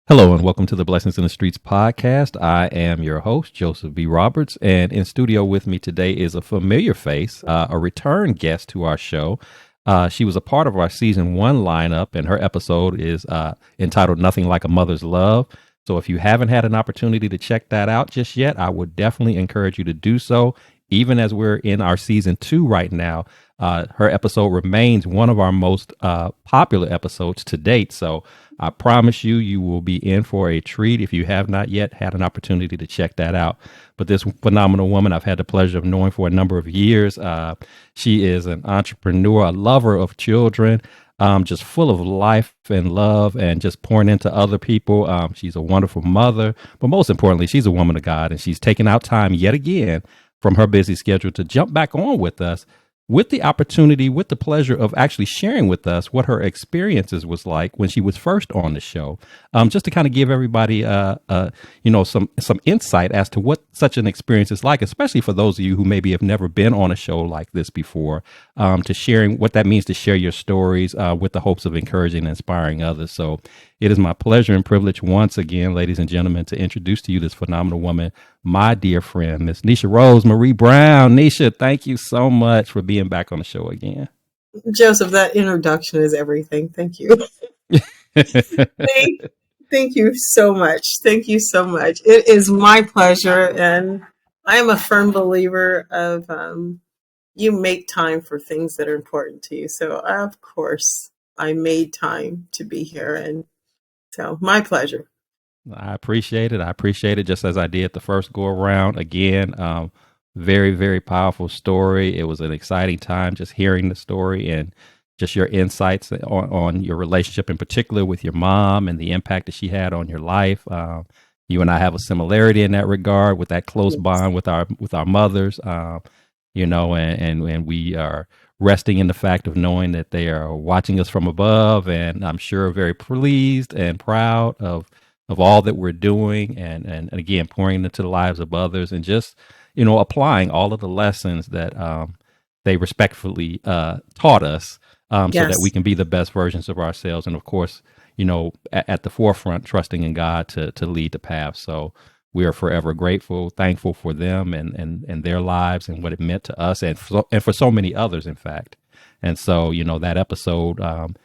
Hello and welcome to the Blessings in the Streets podcast. I am your host, Joseph B. Roberts, and in studio with me today is a familiar face, a return guest to our show. She was a part of our season one lineup, and her episode is entitled Nothing Like a Mother's Love. So if you haven't had an opportunity to check that out just yet, I would definitely encourage you to do so. Even as we're in our season two right now, her episode remains one of our most popular episodes to date. So I promise you, you will be in for a treat if you have not yet had an opportunity to check that out. But this phenomenal woman I've had the pleasure of knowing for a number of years. She is an entrepreneur, a lover of children, just full of life and love and just pouring into other people. She's a wonderful mother, but most importantly, she's a woman of God, and she's taken out time yet again from her busy schedule to jump back on with us with the opportunity, with the pleasure of actually sharing with us what her experiences was like when she was first on the show, just to kind of give everybody, some insight as to what such an experience is like, especially for those of you who maybe have never been on a show like this before, to sharing what that means to share your stories with the hopes of encouraging and inspiring others. So it is my pleasure and privilege once again, ladies and gentlemen, to introduce to you this phenomenal woman, my dear friend, Miss Nisha Marie Brown. Nisha, thank you so much for being back on the show again. Joseph, that introduction is everything. Thank you. thank, thank you so much. Thank you so much. It is my pleasure. And I am a firm believer of you make time for things that are important to you. So, of course, I made time to be here. And so, my pleasure. I appreciate it. I appreciate it just as I did the first go around. Again, very, very powerful story. It was an exciting time just hearing the story and just your insights on your relationship in particular with your mom and the impact that she had on your life. You and I have a similarity in that regard with that close Yes. bond with our mothers, and we are resting in the fact of knowing that they are watching us from above, and I'm sure very pleased and proud of all that we're doing and again pouring into the lives of others and just applying all of the lessons that they respectfully taught us, so that Yes. we can be the best versions of ourselves, and of course at the forefront trusting in God to lead the path. So we are forever grateful, thankful for them and their lives and what it meant to us and for so many others, in fact. And so, that episode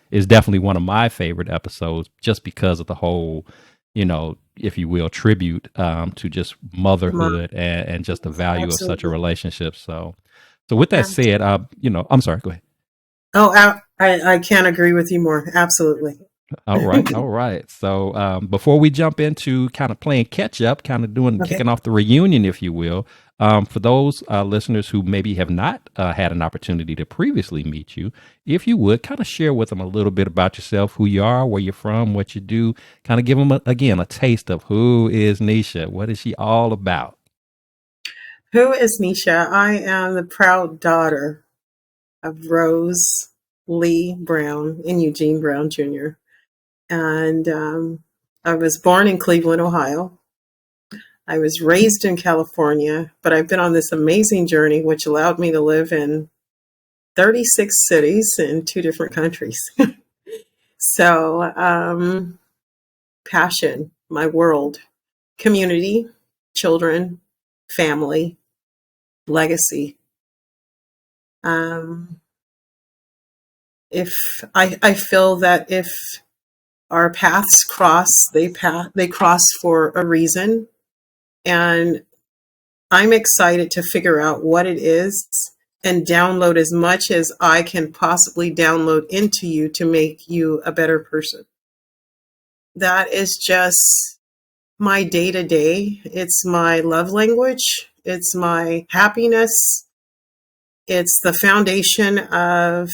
is definitely one of my favorite episodes just because of the whole, if you will, tribute to just Mom. motherhood and just the value of such a Absolutely. relationship. So with that said, Absolutely. I'm sorry, go ahead. Oh, I can't agree with you more. Absolutely. All right, all right. So before we jump into kind of playing catch up, kind of Okay. kicking off the reunion, if you will, for those listeners who maybe have not had an opportunity to previously meet you, if you would kind of share with them a little bit about yourself, who you are, where you're from, what you do, kind of give them again a taste of who is Nisha, what is she all about? Who is Nisha? I am the proud daughter of Rose Lee Brown and Eugene Brown Jr. And I was born in Cleveland, Ohio. I was raised in California, but I've been on this amazing journey, which allowed me to live in 36 cities in two different countries. So, passion, my world, community, children, family, legacy. Um, if I feel that if our paths cross, they cross for a reason, and I'm excited to figure out what it is and download as much as I can possibly download into you to make you a better person. That is just my day to day. It's my love language. It's my happiness. It's the foundation of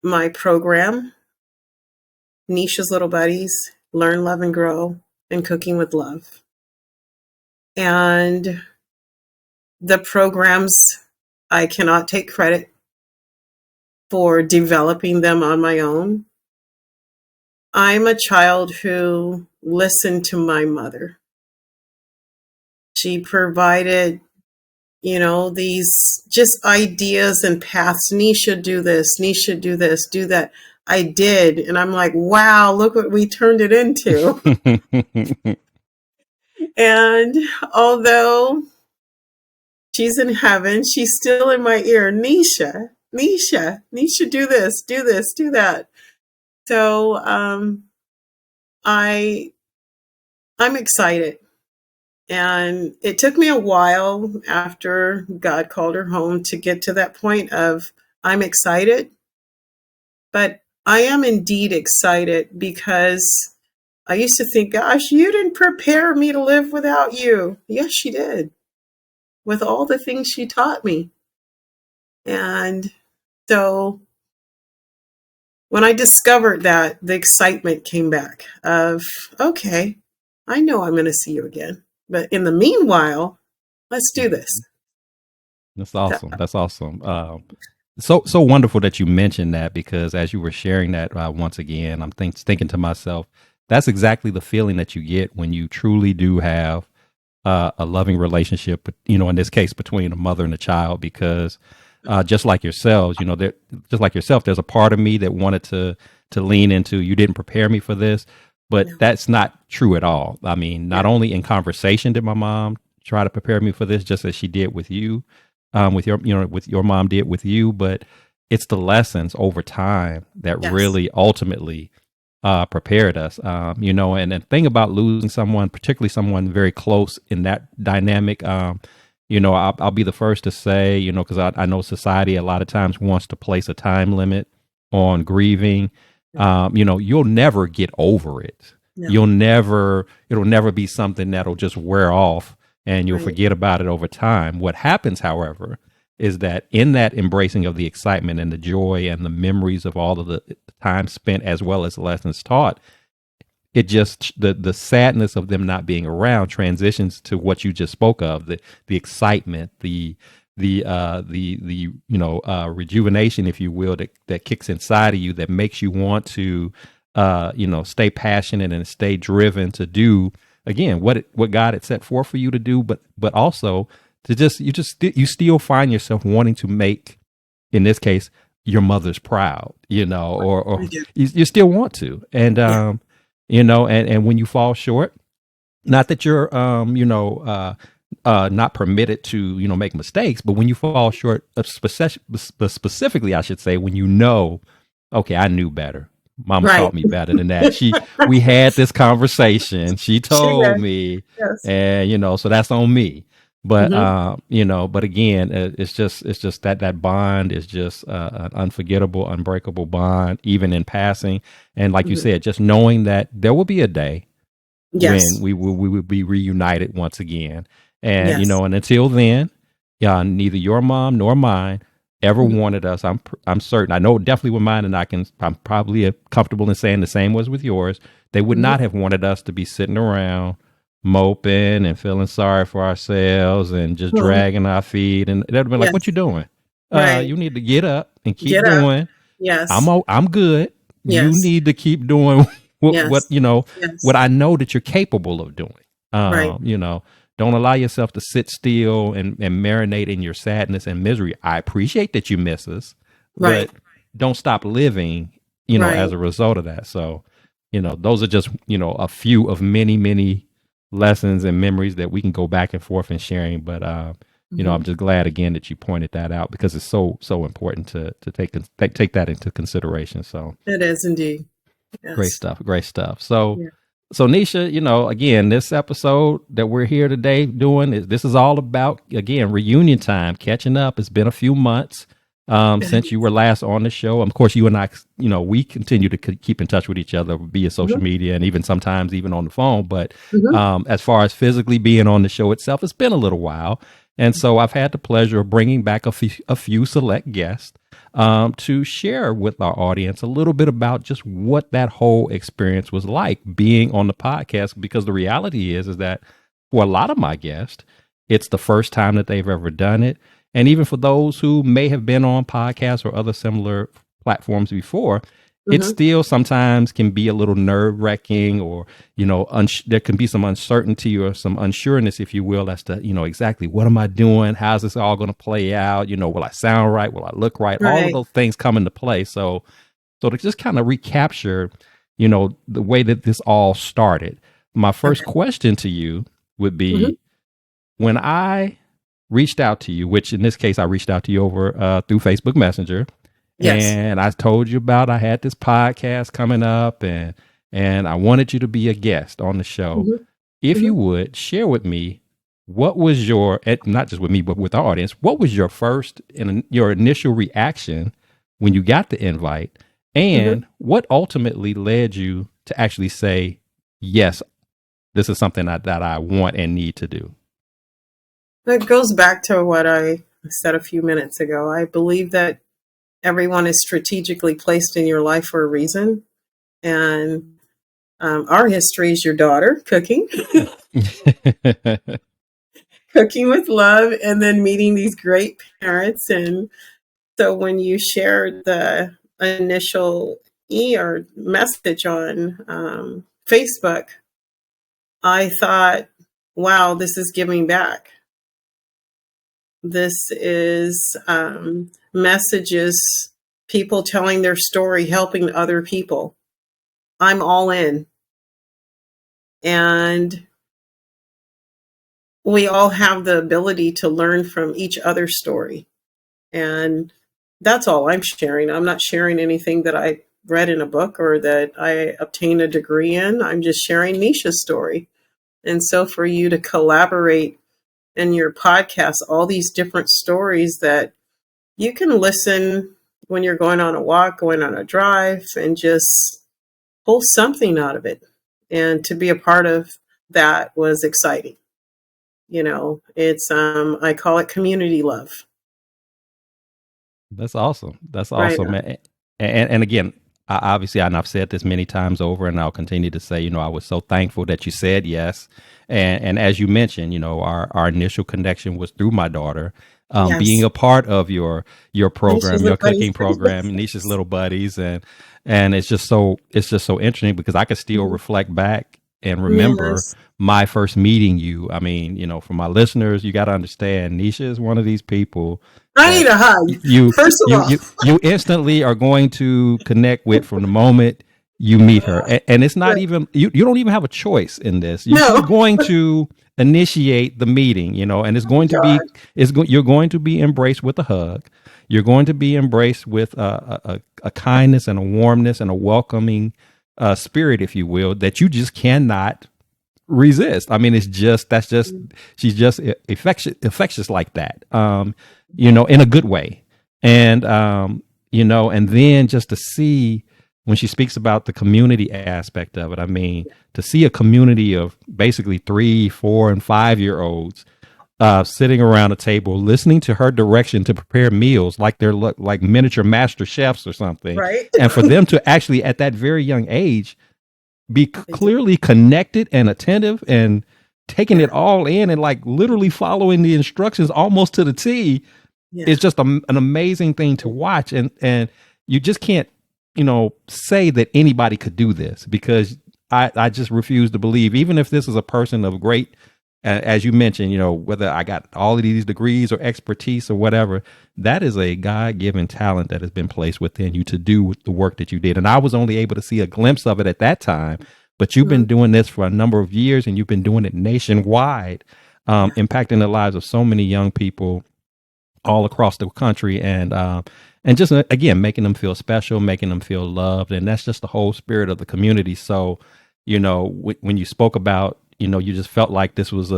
my program, Nisha's Little Buddies, Learn, Love, and Grow, and Cooking with Love. And the programs, I cannot take credit for developing them on my own. I'm a child who listened to my mother. She provided, these just ideas and paths. Nisha, do this. Nisha, do this, do that. I did. And I'm like, wow, look what we turned it into. And although she's in heaven, she's still in my ear. Nisha, do this, do that. So I'm excited. And it took me a while after God called her home to get to that point of I'm excited. But I am indeed excited because I used to think, gosh, you didn't prepare me to live without you. Yes, she did. With all the things she taught me. And so when I discovered that, the excitement came back of, okay, I know I'm going to see you again. But in the meanwhile, let's do this. That's awesome. That's awesome. So wonderful that you mentioned that, because as you were sharing that, once again, I'm thinking to myself, that's exactly the feeling that you get when you truly do have a loving relationship, in this case between a mother and a child, because just like yourselves, there's a part of me that wanted to lean into, you didn't prepare me for this, but that's not true at all. I mean, not only in conversation did my mom try to prepare me for this, just as she did with you, with your mom did with you, but it's the lessons over time that really ultimately prepared us, and the thing about losing someone, particularly someone very close in that dynamic, I'll be the first to say, because I know society a lot of times wants to place a time limit on grieving. You'll never get over it. No. It'll never be something that'll just wear off and you'll forget about it over time. What happens, however, is that in that embracing of the excitement and the joy and the memories of all of the time spent, as well as lessons taught, it just, the sadness of them not being around transitions to what you just spoke of, the excitement, the rejuvenation, if you will, that kicks inside of you, that makes you want to stay passionate and stay driven to do again what God had set forth for you to do, but also you still find yourself wanting to make, in this case, your mother's proud, or you still want to, and and when you fall short, not that you're not permitted to make mistakes, but when you fall short of specifically, I should say, when okay, I knew better. Mama taught me better than that. We had this conversation. She told me, and so that's on me. But but again, it's just that bond is just an unforgettable, unbreakable bond, even in passing. And like you said, just knowing that there will be a day when we will be reunited once again. And and until then, neither your mom nor mine ever wanted us. I'm certain. I know definitely with mine, and I'm probably comfortable in saying the same was with yours. They would not have wanted us to be sitting around moping and feeling sorry for ourselves and just dragging our feet. And they'd have been like, "What you doing? You need to get up and keep going. Yes, I'm good. You need to keep doing what I know that you're capable of doing. Don't allow yourself to sit still and marinate in your sadness and misery. I appreciate that you miss us, but don't stop living, as a result of that." So, those are just, a few of many, many lessons and memories that we can go back and forth and sharing. But, I'm just glad again that you pointed that out, because it's so important to take that into consideration. So it is indeed. Yes. Great stuff. So, So Nisha, again, this episode that we're here today doing this is all about, again, reunion time, catching up. It's been a few months since you were last on the show. Of course, you and I, we continue to keep in touch with each other via social media and even sometimes even on the phone. But as far as physically being on the show itself, it's been a little while. And so I've had the pleasure of bringing back a few select guests to share with our audience a little bit about just what that whole experience was like being on the podcast. Because the reality is that for a lot of my guests, it's the first time that they've ever done it. And even for those who may have been on podcasts or other similar platforms before, it still sometimes can be a little nerve-wracking, or, there can be some uncertainty or some unsureness, if you will, as to, exactly what am I doing? How's this all going to play out? Will I sound right? Will I look right? All of those things come into play. So So to just kind of recapture, the way that this all started, my first Okay. question to you would Hmm. be, when I reached out to you, which in this case I reached out to you over through Facebook Messenger, Yes. and I told you about I had this podcast coming up, and I wanted you to be a guest on the show. Hmm. If Hmm. you would share with me, what was not just with me but with our audience, what was your first and your initial reaction when you got the invite, Hmm. and what ultimately led you to actually say, yes, this is something that I want and need to do? It goes back to what I said a few minutes ago. I believe that everyone is strategically placed in your life for a reason. And our history is your daughter cooking, cooking with love, and then meeting these great parents. And so when you shared the initial or message on Facebook, I thought, wow, this is giving back. This is messages, people telling their story, helping other people. I'm all in. And we all have the ability to learn from each other's story. And that's all I'm sharing. I'm not sharing anything that I read in a book or that I obtained a degree in. I'm just sharing Nisha's story. And so for you to collaborate in your podcast, all these different stories that you can listen when you're going on a walk, going on a drive, and just pull something out of it. And to be a part of that was exciting. It's I call it community love. That's awesome. That's Right. awesome. And again, obviously, and I've said this many times over, and I'll continue to say, I was so thankful that you said yes. And as you mentioned, our initial connection was through my daughter, being Yes. a part of your program, Nisha's your little buddies. cooking program, Nisha's Little Buddies, and it's just so interesting because I could still Mhm. reflect back and remember Yes. my first meeting you. I mean, for my listeners, you got to understand, Nisha is one of these people I that need a hug. you First of you all. you you instantly are going to connect with from the moment you meet her. And it's not Right. even, you don't even have a choice in this. She's No. going to initiate the meeting, and it's Oh going to be, God. you're going to be embraced with a hug. You're going to be embraced with a kindness and a warmness and a welcoming spirit, if you will, that you just cannot resist. I mean, she's just infectious like that. In a good way. And and then just to see when she speaks about the community aspect of it, I mean, to see a community of basically 3, 4, and 5-year-olds sitting around a table listening to her direction to prepare meals like they're like miniature master chefs or something, Right. and for them to actually at that very young age be They do. clearly connected and attentive and taking it Yeah. all in and like literally following the instructions almost to the T Yeah. is just an amazing thing to watch. And you just can't, say that anybody could do this, because I just refuse to believe, even if this is a person of great, as you mentioned, whether I got all of these degrees or expertise or whatever, that is a God-given talent that has been placed within you to do the work that you did. And I was only able to see a glimpse of it at that time, but you've been Mhm. doing this for a number of years, and you've been doing it nationwide, Yeah. impacting the lives of so many young people all across the country, and just again making them feel special, making them feel loved, and that's just the whole spirit of the community. So, when you spoke about, you just felt like this was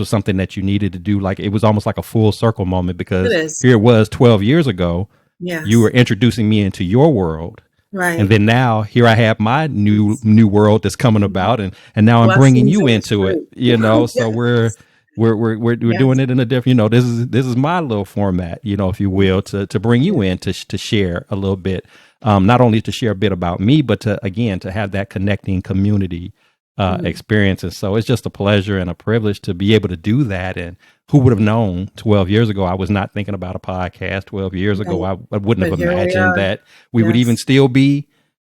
something that you needed to do. Like it was almost like a full circle moment, It because is. here it was 12 years ago, you were Yes. introducing me into your world. And Right. then now here I have my new world that's coming about, and now I'm bringing Blessings you and into it. fruit. So we're Yes. we're Yes. doing it in a different. This is my little format, if you will, to bring you in to share a little bit, not only to share a bit about me, but to have that connecting community Mhm. experience. And so it's just a pleasure and a privilege to be able to do that. And who would have known 12 years ago? I was not thinking about a podcast 12 years ago. Right. I wouldn't But have here we imagined are. that we would even Yes. still be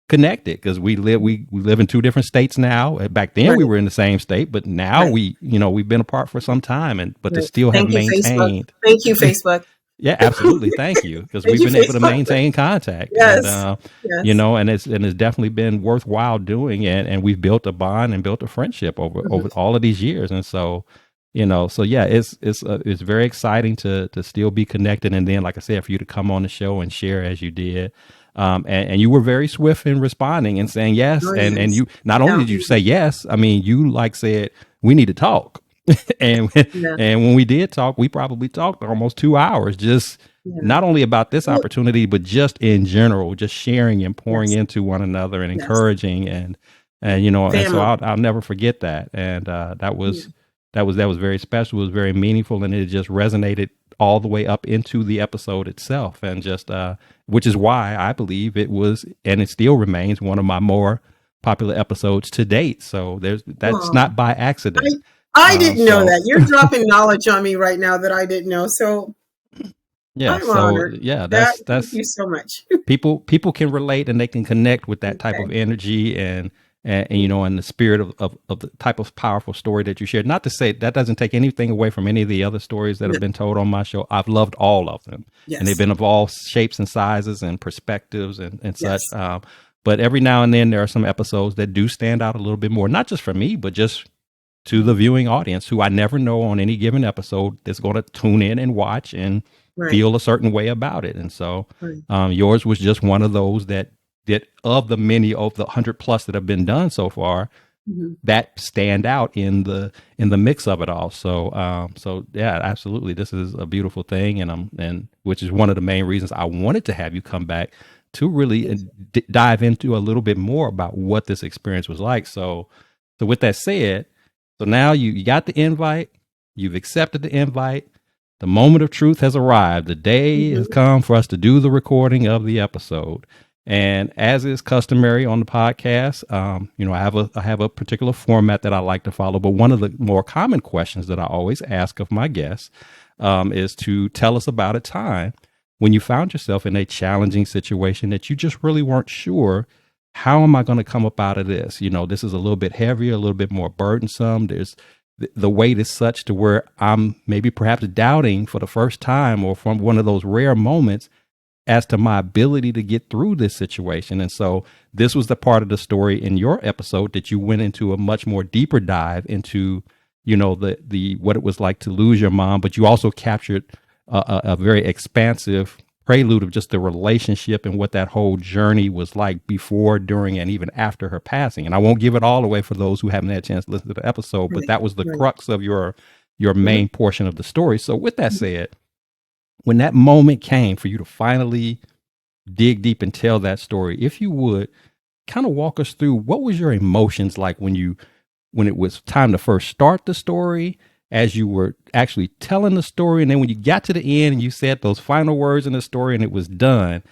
connected, because we live in two different states now. Back then we Right. were in the same state, but now Right. we've been apart for some time, but to Right. still have Thank you, Facebook. maintained. Thank you, Facebook. Yeah, absolutely. Thank you, because Thank we've you been for able to spotting it. maintain contact, and Yes. you Yes. know, and it's definitely been worthwhile doing, and we've built a bond and built a friendship over Mhm. all of these years, and so you know, so yeah, it's very exciting to still be connected, and then like I said, for you to come on the show and share as you did, and you were very swift in responding and saying yes, Oh, and yes. you not only Yeah. did you say yes, I mean, you like said we need to talk. and Yeah. and when we did talk, we probably talked almost 2 hours, just Yeah. not only about this Well, opportunity, but just in general, just sharing and pouring yes. into one another and Yes. encouraging and you know, and so Family. I'll never forget that. And that Yeah. was that was very special. It was very meaningful, and it just resonated all the way up into the episode itself, and just which is why I believe it was, and it still remains, one of my more popular episodes to date. So that's Oh, not by I accident. I didn't know So that. You're dropping knowledge on me right now that I didn't know. So yeah, I'm so honored. yeah, That thank that's you so much. people can relate and they can connect with that type Okay. of energy and you know, and the spirit of the type of powerful story that you shared. Not to say that doesn't take anything away from any of the other stories that No. have been told on my show. I've loved all of them, and they've Yes. been of all shapes and sizes and perspectives and such. Yes. But every now and then there are some episodes that do stand out a little bit more, not just for me, but just to the viewing audience, who I never know on any given episode that's going to tune in and watch and Right. feel a certain way about it. And so Right. yours was just one of those that of the many of the 100 plus that have been done so far, Mhm. that stand out in the mix of it all. So so yeah, absolutely, this is a beautiful thing, and which is one of the main reasons I wanted to have you come back to really Yes. dive into a little bit more about what this experience was like. So with that said, so now you got the invite, you've accepted the invite. The moment of truth has arrived. The day has Mhm. come for us to do the recording of the episode. And as is customary on the podcast, you know, I have a particular format that I like to follow. But one of the more common questions that I always ask of my guests is to tell us about a time when you found yourself in a challenging situation that you just really weren't sure, how am I going to come up out of this? You know, this is a little bit heavier, a little bit more burdensome. There's the weight is such to where I'm maybe perhaps doubting for the first time, or from one of those rare moments, as to my ability to get through this situation. And so this was the part of the story in your episode that you went into a much more deeper dive into, you know, the what it was like to lose your mom, but you also captured a very expansive prelude of just the relationship and what that whole journey was like before, during, and even after her passing. And I won't give it all away for those who haven't had a chance to listen to the episode, but Right. that was the Right. crux of your Mhm. main portion of the story. So with that Mhm. said, when that moment came for you to finally dig deep and tell that story, if you would kind of walk us through, what was your emotions like when it was time to first start the story, as you were actually telling the story, and then when you got to the end and you said those final words in the story and it was done,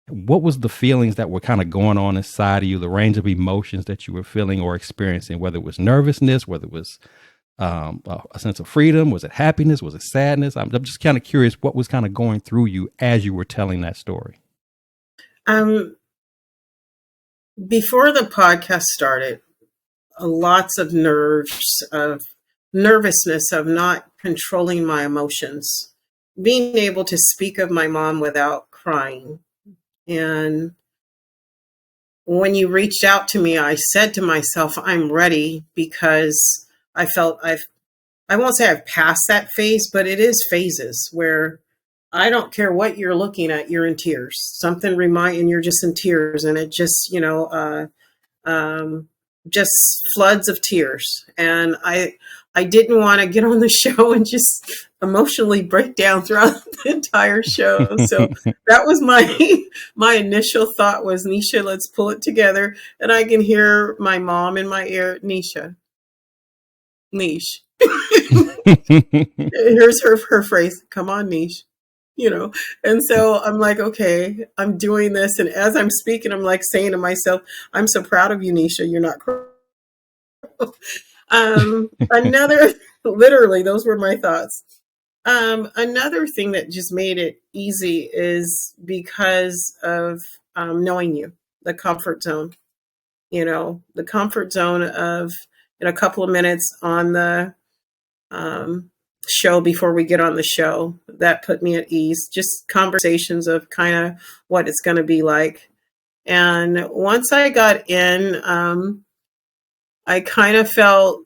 what was the feelings that were kind of going on inside of you, the range of emotions that you were feeling or experiencing, whether it was nervousness, whether it was a sense of freedom, was it happiness, was it sadness? I'm just kind of curious what was kind of going through you as you were telling that story. Um, Before the podcast started, lots of nervousness of not controlling my emotions, being able to speak of my mom without crying. And when you reached out to me, I said to myself, I'm ready, because I felt I won't say I've passed that phase, but it is phases where I don't care what you're looking at, you're in tears. Something and you're just in tears, and it just, um, just floods of tears. And I didn't want to get on the show and just emotionally break down throughout the entire show. So that was my my initial thought was, Nisha, let's pull it together. And I can hear my mom in my ear, Nisha, Niche. Here's her phrase, come on, Niche. You know, and so I'm like, okay, I'm doing this. And as I'm speaking, I'm like saying to myself, I'm so proud of you, Nisha. You're not another, literally, those were my thoughts. Another thing that just made it easy is because of knowing you, the comfort zone, the comfort zone of in a couple of minutes on the um, show before we get on the show. That put me at ease. Just conversations of kind of what it's going to be like. And once I got in, I kind of felt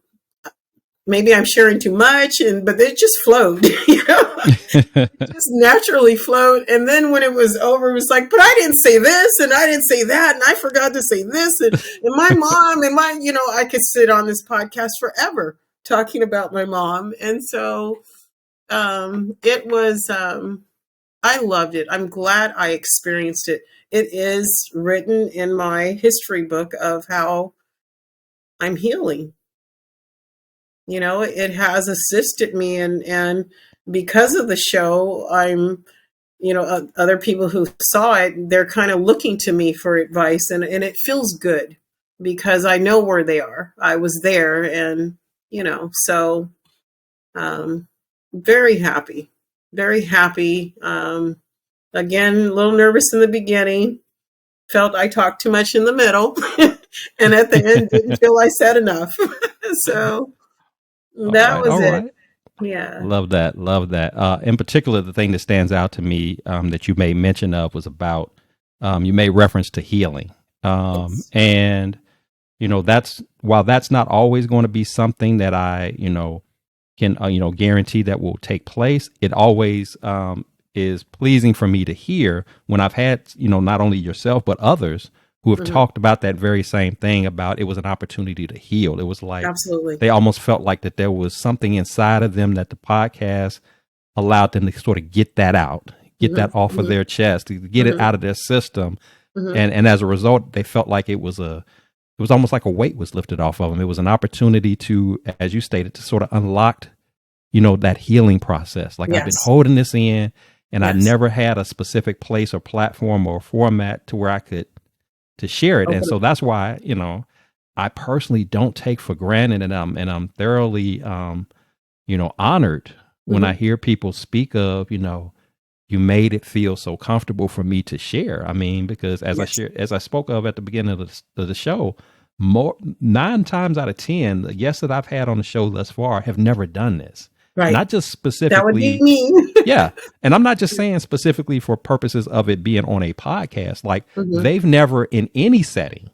maybe I'm sharing too much, but it just flowed, it just naturally flowed. And then when it was over, it was like, but I didn't say this and I didn't say that. And I forgot to say this. And my mom and I could sit on this podcast forever talking about my mom. And so it was, I loved it. I'm glad I experienced it. It is written in my history book of how I'm healing. It has assisted me, and because of the show, I'm, other people who saw it, they're kind of looking to me for advice, and it feels good because I know where they are. I was there, and, so very happy, very happy. Again, a little nervous in the beginning, felt I talked too much in the middle, and at the end didn't feel I said enough. So that was it. Right. Yeah. Love that. In particular, the thing that stands out to me that you made mention of was about, you made reference to healing. Yes. And, while that's not always going to be something that I, can, guarantee that will take place, it always is pleasing for me to hear when I've had, not only yourself, but others who have talked about that very same thing, about it was an opportunity to heal. It was like, absolutely, they almost felt like that there was something inside of them that the podcast allowed them to sort of get that out, get that off of their chest, to get it out of their system. And as a result, they felt like it was almost like a weight was lifted off of them. It was an opportunity to, as you stated, to sort of unlock, that healing process. Like, I've been holding this in, and I never had a specific place or platform or format to where I could to share it. And so that's why, I personally don't take for granted, and I'm thoroughly, honored when I hear people speak of, you made it feel so comfortable for me to share. I mean, because as I spoke of at the beginning of the show, 9 times out of 10, the guests that I've had on the show thus far have never done this. Right. Not just specifically. That would be me. Yeah. And I'm not just saying specifically for purposes of it being on a podcast. Like, they've never in any setting,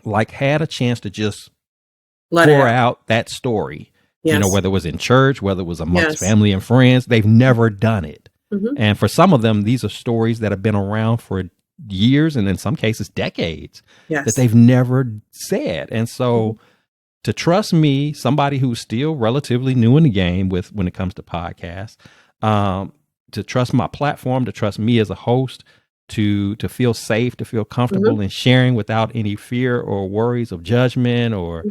like, had a chance to just pour out that story, whether it was in church, whether it was amongst family and friends, they've never done it. And for some of them, these are stories that have been around for years, and in some cases decades, that they've never said. And so to trust me, somebody who's still relatively new in the game when it comes to podcasts, to trust my platform, to trust me as a host, to feel safe, to feel comfortable in sharing without any fear or worries of judgment or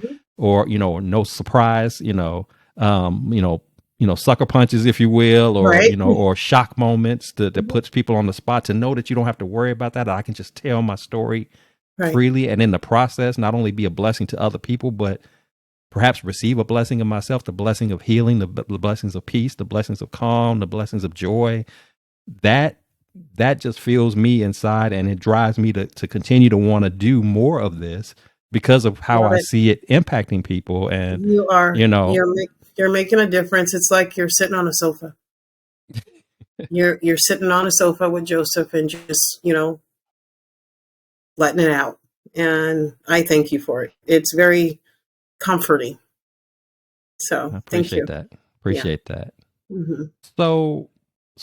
no surprise, sucker punches, if you will, or or shock moments that puts people on the spot, to know that you don't have to worry about that. I can just tell my story freely, and in the process, not only be a blessing to other people, but perhaps receive a blessing of myself, the blessing of healing, the blessings of peace, the blessings of calm, the blessings of joy. That just fills me inside, and it drives me to continue to want to do more of this because of how I see it impacting people. And you're making a difference. It's like you're sitting on a sofa. You're sitting on a sofa with Joseph and just, letting it out. And I thank you for it. It's very comforting. So I appreciate that. Appreciate that. So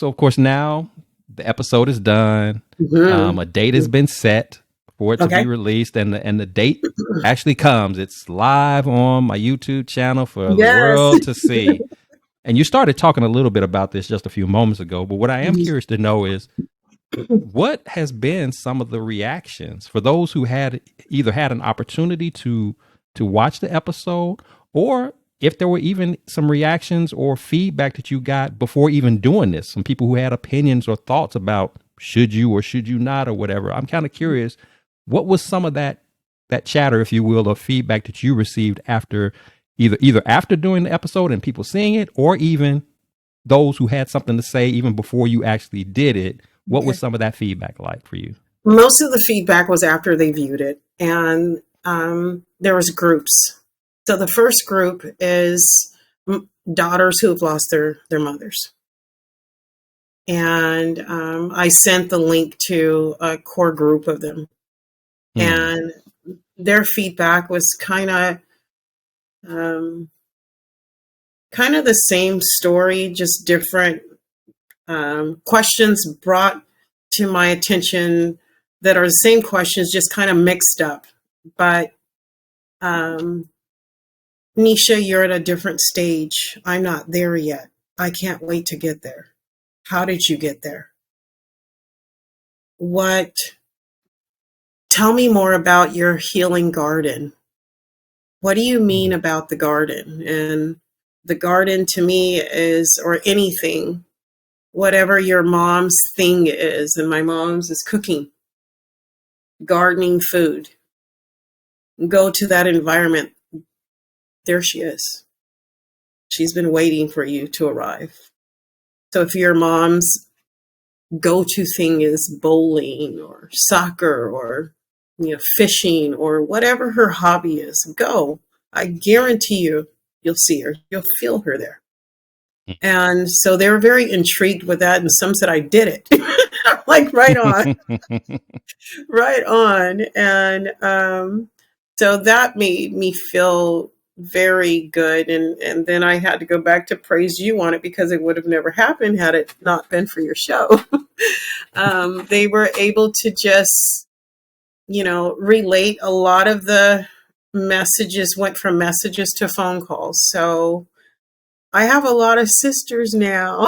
of course, now the episode is done. A date has been set for it to be released, and the date actually comes. It's live on my YouTube channel for the world to see. And you started talking a little bit about this just a few moments ago, but what I am curious to know is, what has been some of the reactions for those who had either had an opportunity to watch the episode, or if there were even some reactions or feedback that you got before even doing this, some people who had opinions or thoughts about should you or should you not or whatever. I'm kind of curious, what was some of that chatter, if you will, or feedback that you received after either after doing the episode and people seeing it, or even those who had something to say even before you actually did it? What was some of that feedback like for you? Most of the feedback was after they viewed it, and there was groups. So the first group is daughters who have lost their mothers. And I sent the link to a core group of them. And their feedback was kind of the same story, just different questions brought to my attention that are the same questions, just kind of mixed up. But Nisha, you're at a different stage. I'm not there yet. I can't wait to get there. How did you get there? Tell me more about your healing garden. What do you mean about the garden? And the garden to me is, or anything, whatever your mom's thing is, and my mom's is cooking, gardening, food. Go to that environment. There she is. She's been waiting for you to arrive. So if your mom's go-to thing is bowling or soccer or fishing or whatever her hobby is, go. I guarantee you'll see her. You'll feel her there. And so they were very intrigued with that. And some said, I did it. Like, right on. Right on. And so that made me feel very good. And then I had to go back to praise you on it, because it would have never happened had it not been for your show. They were able to just, relate. A lot of the messages went from messages to phone calls. So I have a lot of sisters now.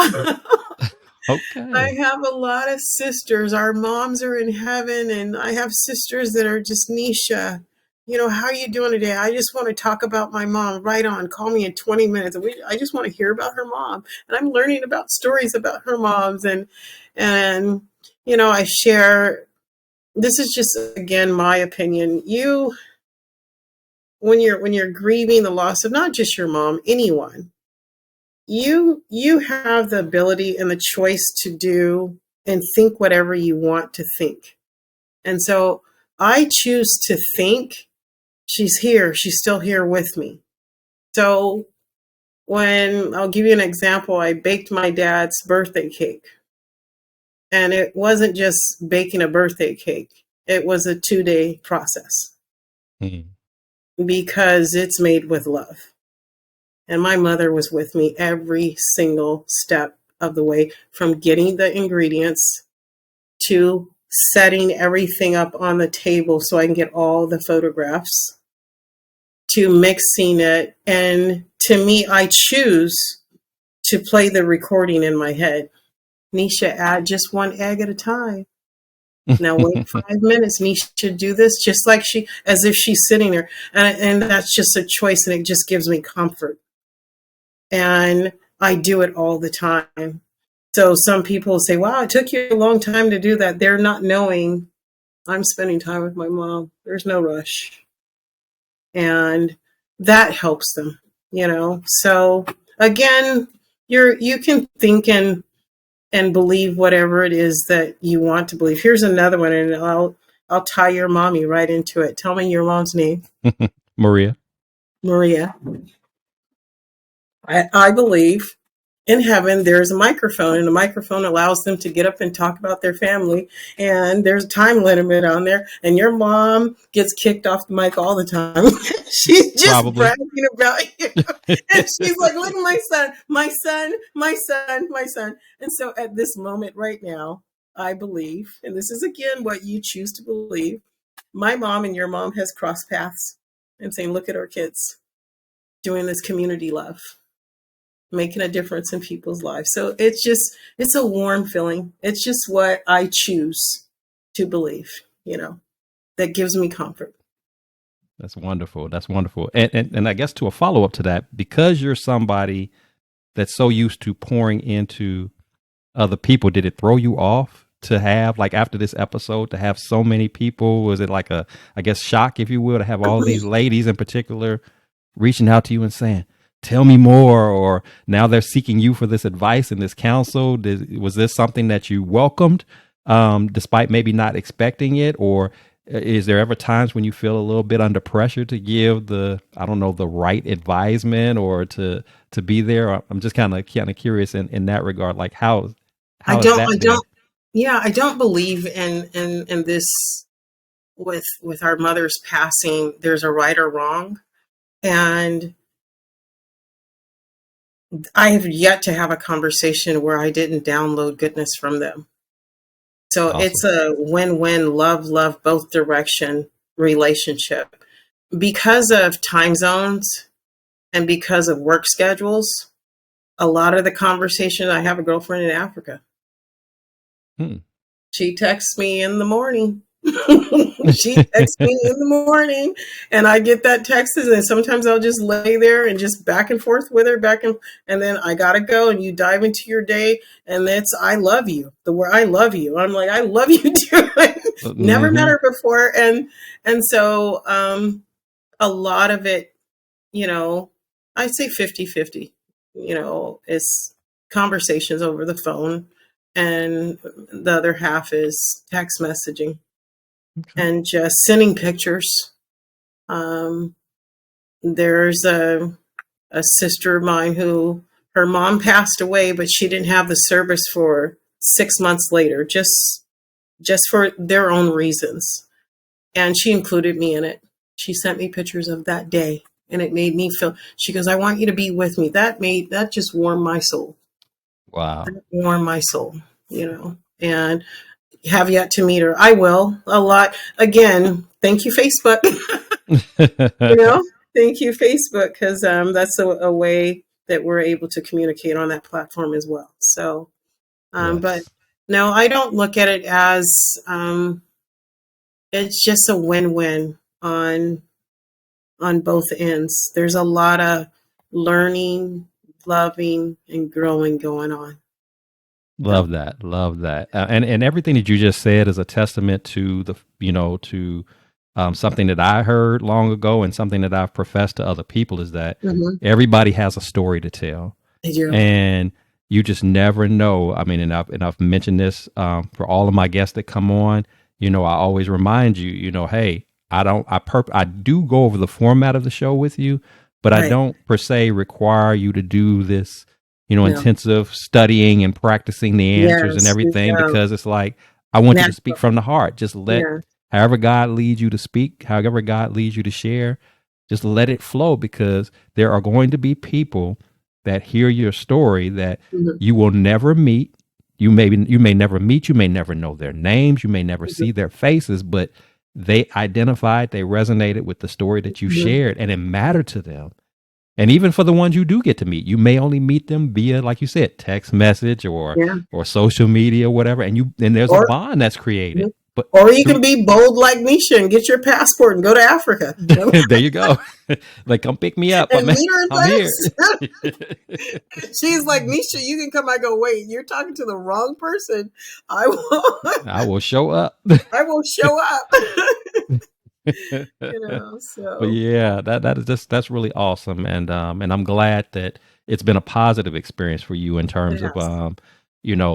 Okay. I have a lot of sisters. Our moms are in heaven, and I have sisters that are just, Nisha, how are you doing today? I just want to talk about my mom. Right on. Call me in 20 minutes. I just want to hear about her mom. And I'm learning about stories about her moms. And I share, this is just, again, my opinion. When you're grieving the loss of not just your mom, anyone, you have the ability and the choice to do and think whatever you want to think. And so I choose to think she's here. She's still here with me. So I'll give you an example, I baked my dad's birthday cake. And it wasn't just baking a birthday cake. It was a 2-day process. Because it's made with love. And my mother was with me every single step of the way, from getting the ingredients to setting everything up on the table so I can get all the photographs, to mixing it. And to me, I choose to play the recording in my head. Nisha, add just one egg at a time. Now wait 5 minutes. Nisha, do this just like as if she's sitting there. And that's just a choice, and it just gives me comfort. And I do it all the time. So some people say, wow, it took you a long time to do that. They're not knowing I'm spending time with my mom. There's no rush. And that helps them, So again, you can think and believe whatever it is that you want to believe. Here's another one, and I'll tie your mommy right into it. Tell me your mom's name. Maria. I believe in heaven there's a microphone, and the microphone allows them to get up and talk about their family, and there's a time limit on there, and your mom gets kicked off the mic all the time. She's just Probably bragging about you. And she's like, look at my son. And so at this moment right now, I believe, and this is again what you choose to believe, my mom and your mom has crossed paths and saying, look at our kids doing this community love, making a difference in people's lives. So it's a warm feeling. It's just what I choose to believe, that gives me comfort. That's wonderful. And I guess to a follow-up to that, because you're somebody that's so used to pouring into other people, did it throw you off to have, like, after this episode, to have so many people? Was it like a, I guess, shock, if you will, to have all these ladies in particular reaching out to you and saying, tell me more, or now they're seeking you for this advice and this counsel? Was this something that you welcomed, despite maybe not expecting it? Or is there ever times when you feel a little bit under pressure to give the, I don't know, the right advisement or to be there? I'm just kind of curious in that regard. Like I how has don't, I that been? don't, yeah, I don't believe in this with our mother's passing. There's a right or wrong. And I have yet to have a conversation where I didn't download goodness from them. So it's Awesome. a win-win, love both direction relationship. Because of time zones and because of work schedules, a lot of the conversation, I have a girlfriend in Africa. Hmm. She texts me in the morning. She texts me in the morning, and I get that text, and sometimes I'll just lay there and just back and forth with her, and then I gotta go, and you dive into your day, and it's I love you. The word I love you. I'm like I love you too. Never met Mm-hmm. her before, and so a lot of it, you know, I'd say 50-50. It's conversations over the phone, and the other half is text messaging Okay. and just sending pictures. Um, there's a sister of mine who her mom passed away, but she didn't have the service for 6 months later, just for their own reasons. And she included me in it. She sent me pictures of that day, and it made me feel. She goes, "I want you to be with me." That just warmed my soul. Wow. That warmed my soul, And have yet to meet her. I will a lot. Again, thank you, Facebook. you know, thank you, Facebook, because that's a way that we're able to communicate on that platform as well. So, but Yes. no, I don't look at it as it's just a win-win on both ends. There's a lot of learning, loving, and growing going on. Love So, that. Love that. And everything that you just said is a testament to to something that I heard long ago and something that I've professed to other people is that mhm. everybody has a story to tell, I do. and you just never know. I mean, and I've mentioned this for all of my guests that come on. I always remind you. Hey, I do go over the format of the show with you, but I Right. don't per se require you to do this No. intensive studying and practicing the answers and Yes. everything, Yeah. because it's like, I want you to speak Natural. from the heart. Just let, Yeah. however God leads you to speak, however God leads you to share, just let it flow, because there are going to be people that hear your story that Mhm. you will never meet. You may never meet, you may never know their names, you may never Mhm. see their faces, but they identified, they resonated with the story that you Mhm. shared, and it mattered to them. And even for the ones you do get to meet, you may only meet them via, like you said, text message Yeah. or social media, whatever. And there's a Or bond that's created. But or you through can be bold like Nisha and get your passport and go to Africa. there you go. Like, come pick me up. And meet her in I'm here. person. She's like, Nisha, you can come. I go, wait, you're talking to the wrong person. I will I will show up. I will show up. But So yeah, that is just, that's really awesome, and I'm glad that it's been a positive experience for you in it terms of has.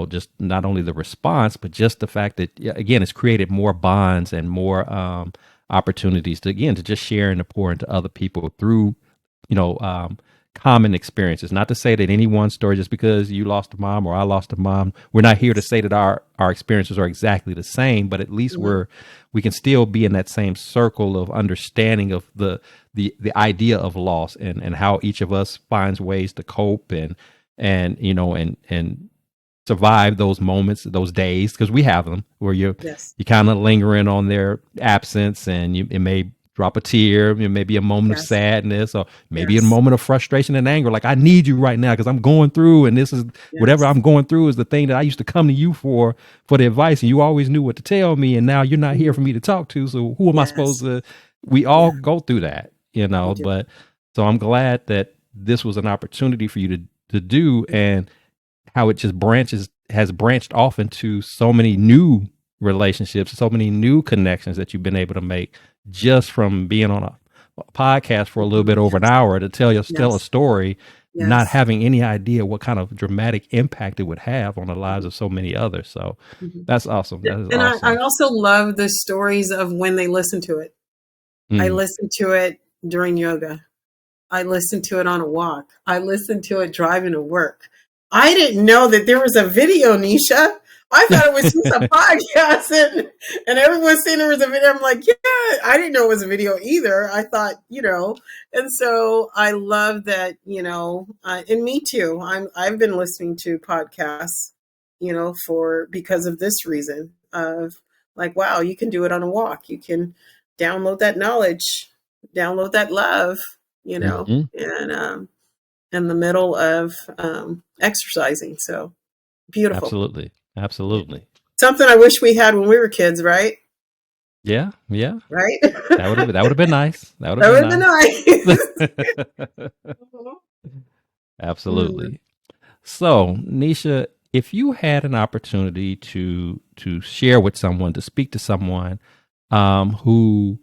just not only the response, but just the fact that, yeah, again, it's created more bonds and more opportunities to just share and to pour into other people through you know um, common experiences. Not to say that any one story, just because you lost a mom or I lost a mom, we're not here to say that our experiences are exactly the same, but at least Mhm. we can still be in that same circle of understanding of the idea of loss, and how each of us finds ways to cope and survive those moments, those days, because we have them where Yes. you kind of lingering on their absence, and it may drop a tear, it may be a moment of Yes. sadness, or maybe a Yes. moment of frustration and anger. Like, I need you right now because I'm going through, and this is whatever Yes. I'm going through is the thing that I used to come to you for the advice, and you always knew what to tell me, and now you're not here Mhm. for me to talk to. So who am I supposed Yes. to? We all Yeah, go through that, we do. But so I'm glad that this was an opportunity for you to do, and how it just has branched off into so many new relationships, so many new connections that you've been able to make just from being on a podcast for a little Mhm. bit over an Yes. hour to tell a Yes. story. not Yes. having any idea what kind of dramatic impact it would have on the lives of so many others. So Mhm. that's awesome. That is And I awesome. also love the stories of when they listen to it. I Mm. listen to it during yoga. I listened to it on a walk. I listened to it driving to work. I didn't know that there was a video, Nisha. I thought it was just a podcast, and everyone's saying there was a video. I'm like, yeah, I didn't know it was a video either. I thought, and so I love that, and me too. I've been listening to podcasts, because of this reason of like, wow, you can do it on a walk. You can download that knowledge, download that love, Hmm. and in the middle of exercising. So beautiful. Absolutely. Yeah. Absolutely. Something I wish we had when we were kids, right? Yeah. Yeah. Right? That would have been nice. That would have That been would have nice. been nice. Mm. Absolutely. So, Nisha, if you had an opportunity to share with someone, to speak to someone who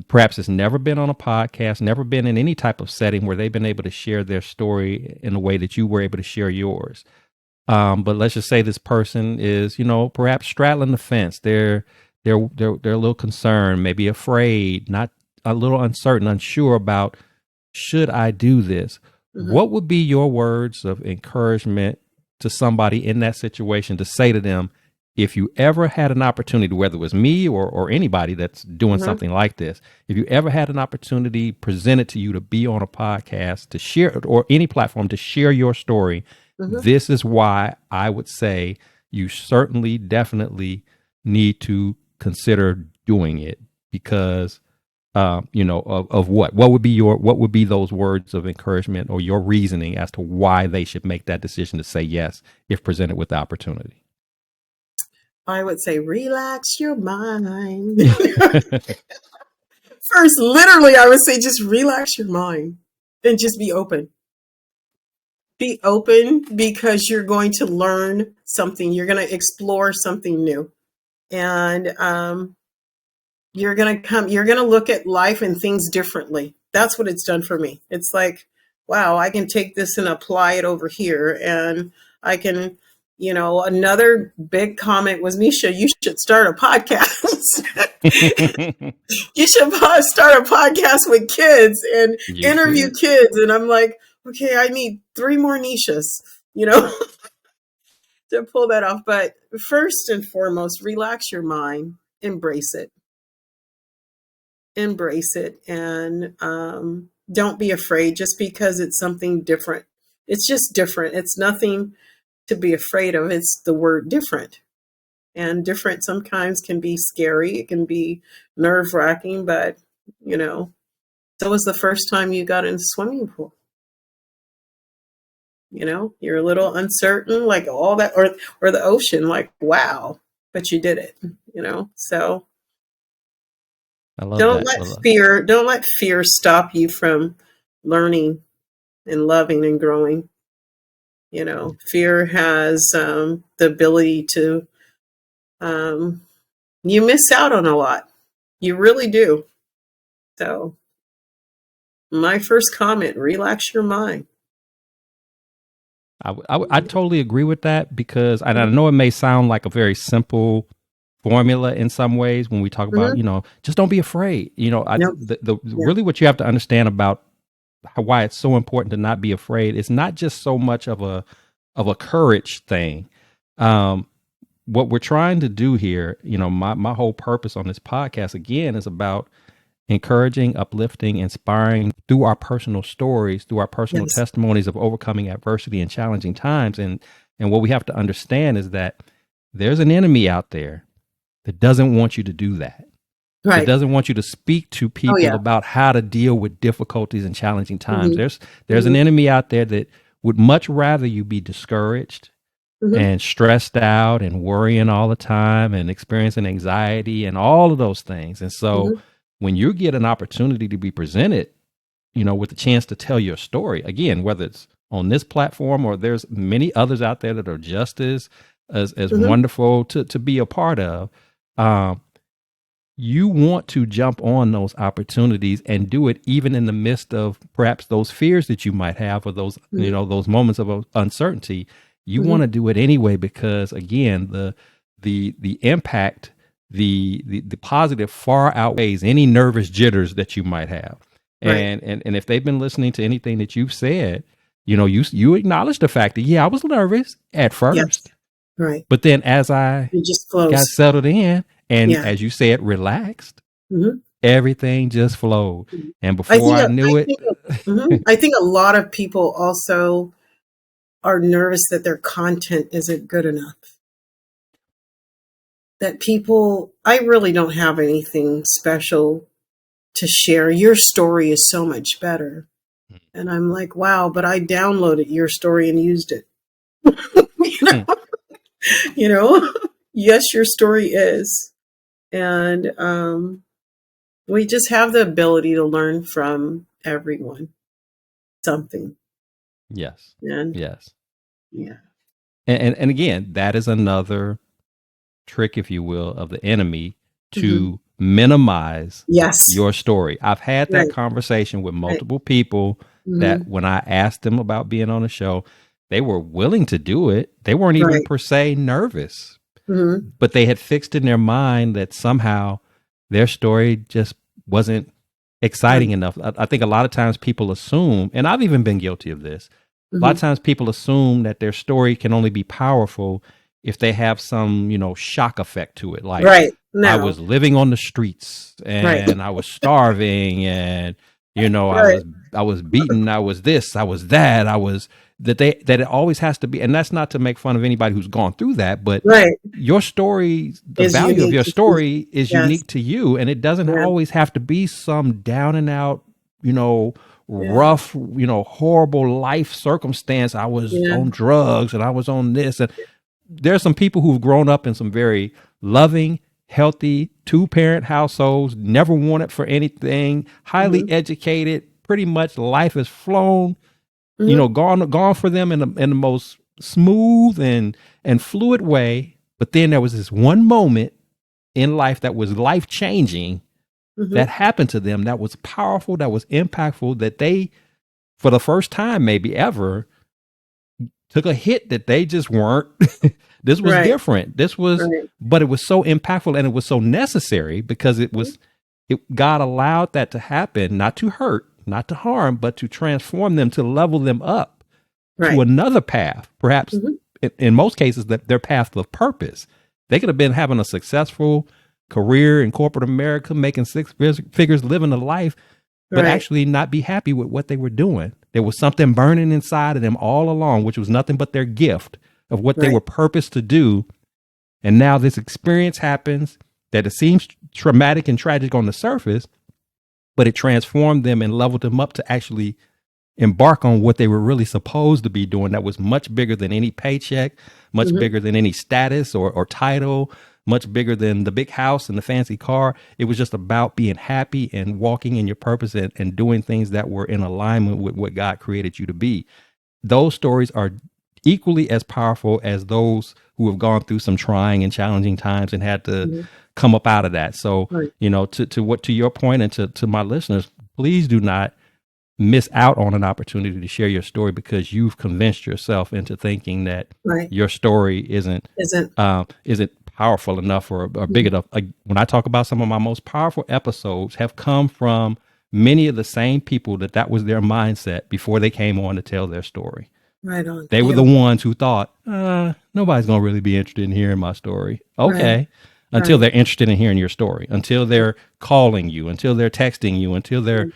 perhaps has never been on a podcast, never been in any type of setting where they've been able to share their story in a way that you were able to share yours. But let's just say this person is, perhaps straddling the fence. They're a little concerned, maybe afraid, not a little uncertain, unsure about, should I do this? Mhm. What would be your words of encouragement to somebody in that situation to say to them, if you ever had an opportunity, whether it was me or anybody that's doing Mhm. something like this, if you ever had an opportunity presented to you to be on a podcast, to share, or any platform to share your story, Mhm. this is why I would say you certainly, definitely need to consider doing it, because of what would be those words of encouragement or your reasoning as to why they should make that decision to say yes if presented with the opportunity. I would say, relax your mind. First, literally, I would say, just relax your mind and just be open. Be open because you're going to learn something. You're going to explore something new. And you're going to look at life and things differently. That's what it's done for me. It's like, wow, I can take this and apply it over here. And I can, another big comment was, Nisha, you should start a podcast. You should start a podcast with kids and You interview should. kids. And I'm like, okay, I need 3 more Nishas, to pull that off. But first and foremost, relax your mind, embrace it, and don't be afraid just because it's something different. It's just different. It's nothing to be afraid of. It's the word different. And different sometimes can be scary. It can be nerve wracking, but so was the first time you got in a swimming pool. You're a little uncertain, like all that, or the ocean, like, wow, but you did it, so I love that. don't let fear stop you from learning and loving and growing. Fear has the ability to, um, you miss out on a lot. You really do. So, my first comment, relax your mind. I totally agree with that, because and I know it may sound like a very simple formula in some ways when we talk about, Mm-hmm. just don't be afraid. No, The yeah, really what you have to understand about why it's so important to not be afraid, it's not just so much of a courage thing. What we're trying to do here, my whole purpose on this podcast again is about encouraging, uplifting, inspiring through our personal stories, through our personal yes, testimonies of overcoming adversity and challenging times. And what we have to understand is that there's an enemy out there that doesn't want you to do that. That right. doesn't want you to speak to Oh people yeah. about how to deal with difficulties and challenging times. Mm-hmm. There's an Mm-hmm. enemy out there that would much rather you be discouraged Mm-hmm. and stressed out and worrying all the time and experiencing anxiety and all of those things. And so Mm-hmm. when you get an opportunity to be presented, with the chance to tell your story, again, whether it's on this platform or there's many others out there that are just as Mm-hmm. wonderful to be a part of, um, you want to jump on those opportunities and do it even in the midst of perhaps those fears that you might have, or those, Mhm. those moments of uncertainty. You want Mhm. to do it anyway, because again, the impact, the positive far outweighs any nervous jitters that you might have. Right. And if they've been listening to anything that you've said, you acknowledge the fact that, yeah, I was nervous at Yes. first, Right. but then as I It just flows. got settled in, and Yeah. as you said, relaxed, Mhm. everything just flowed. Mhm. And before I knew it, I think a lot of people also are nervous that their content isn't good enough. That people, I really don't have anything special to share. Your story is so much better. And I'm like, wow, but I downloaded your story and used it. you hmm, know, you know, yes, your story is. And we just have the ability to learn from everyone something. yes, And yes. yeah. And again, that is another trick, if you will, of the enemy Hmm. to minimize Yes. your story. I've had that Right. conversation with Right. multiple people Hmm. that when I asked them about being on the show, they were willing to do it. They weren't even Right. per se nervous, Hmm. but they had fixed in their mind that somehow their story just wasn't exciting Right. enough. I think a lot of times people assume, and I've even been guilty of this, a lot Hmm. of times people assume that their story can only be powerful if they have some, shock effect to it. Like, Right. I No. was living on the streets Right. and I was starving, and I Right. was beaten, I was this, I was that, I was that it always has to be. And that's not to make fun of anybody who's gone through that, but Right. your story, the Is value of unique your to you. story is Yes. unique to you, and it doesn't Yeah. always have to be some down and out, you know, Yeah. rough, horrible life circumstance. I was Yeah. on drugs and I was on this. And there's some people who've grown up in some very loving, healthy, two-parent households, never wanted for anything, highly Hmm. educated. Pretty much life has flown, Hmm. gone for them in the most smooth and fluid way. But then there was this one moment in life that was life changing, that Hmm. happened to them, that was powerful, that was impactful, that they, for the first time maybe ever, took a hit that they just weren't. This was Right. different. This was, Right. but it was so impactful and it was so necessary, because God allowed that to happen, not to hurt, not to harm, but to transform them, to level them up to Right. another path, perhaps Hmm. in most cases, that their path of purpose. They could have been having a successful career in corporate America, making six figures, living a life, but Right. actually not be happy with what they were doing. There was something burning inside of them all along, which was nothing but their gift of what they Right. were purposed to do. And now this experience happens that it seems traumatic and tragic on the surface, but it transformed them and leveled them up to actually embark on what they were really supposed to be doing, that was much bigger than any paycheck, much Hmm. bigger than any status or title, much bigger than the big house and the fancy car. It was just about being happy and walking in your purpose, and doing things that were in alignment with what God created you to be. Those stories are equally as powerful as those who have gone through some trying and challenging times and had to Hmm. come up out of that. So, Right. to your point, and to my listeners, please do not miss out on an opportunity to share your story, because you've convinced yourself into thinking that Right. your story Isn't. isn't powerful enough, or big Mhm. enough. When I talk about some of my most powerful episodes, have come from many of the same people that was their mindset before they came on to tell their story. Right on. They were Yeah. the ones who thought, nobody's gonna really be interested in hearing my story. Right. Okay. Until Right. they're interested in hearing your story, until Right. they're calling you, until they're texting you, until they're, Right.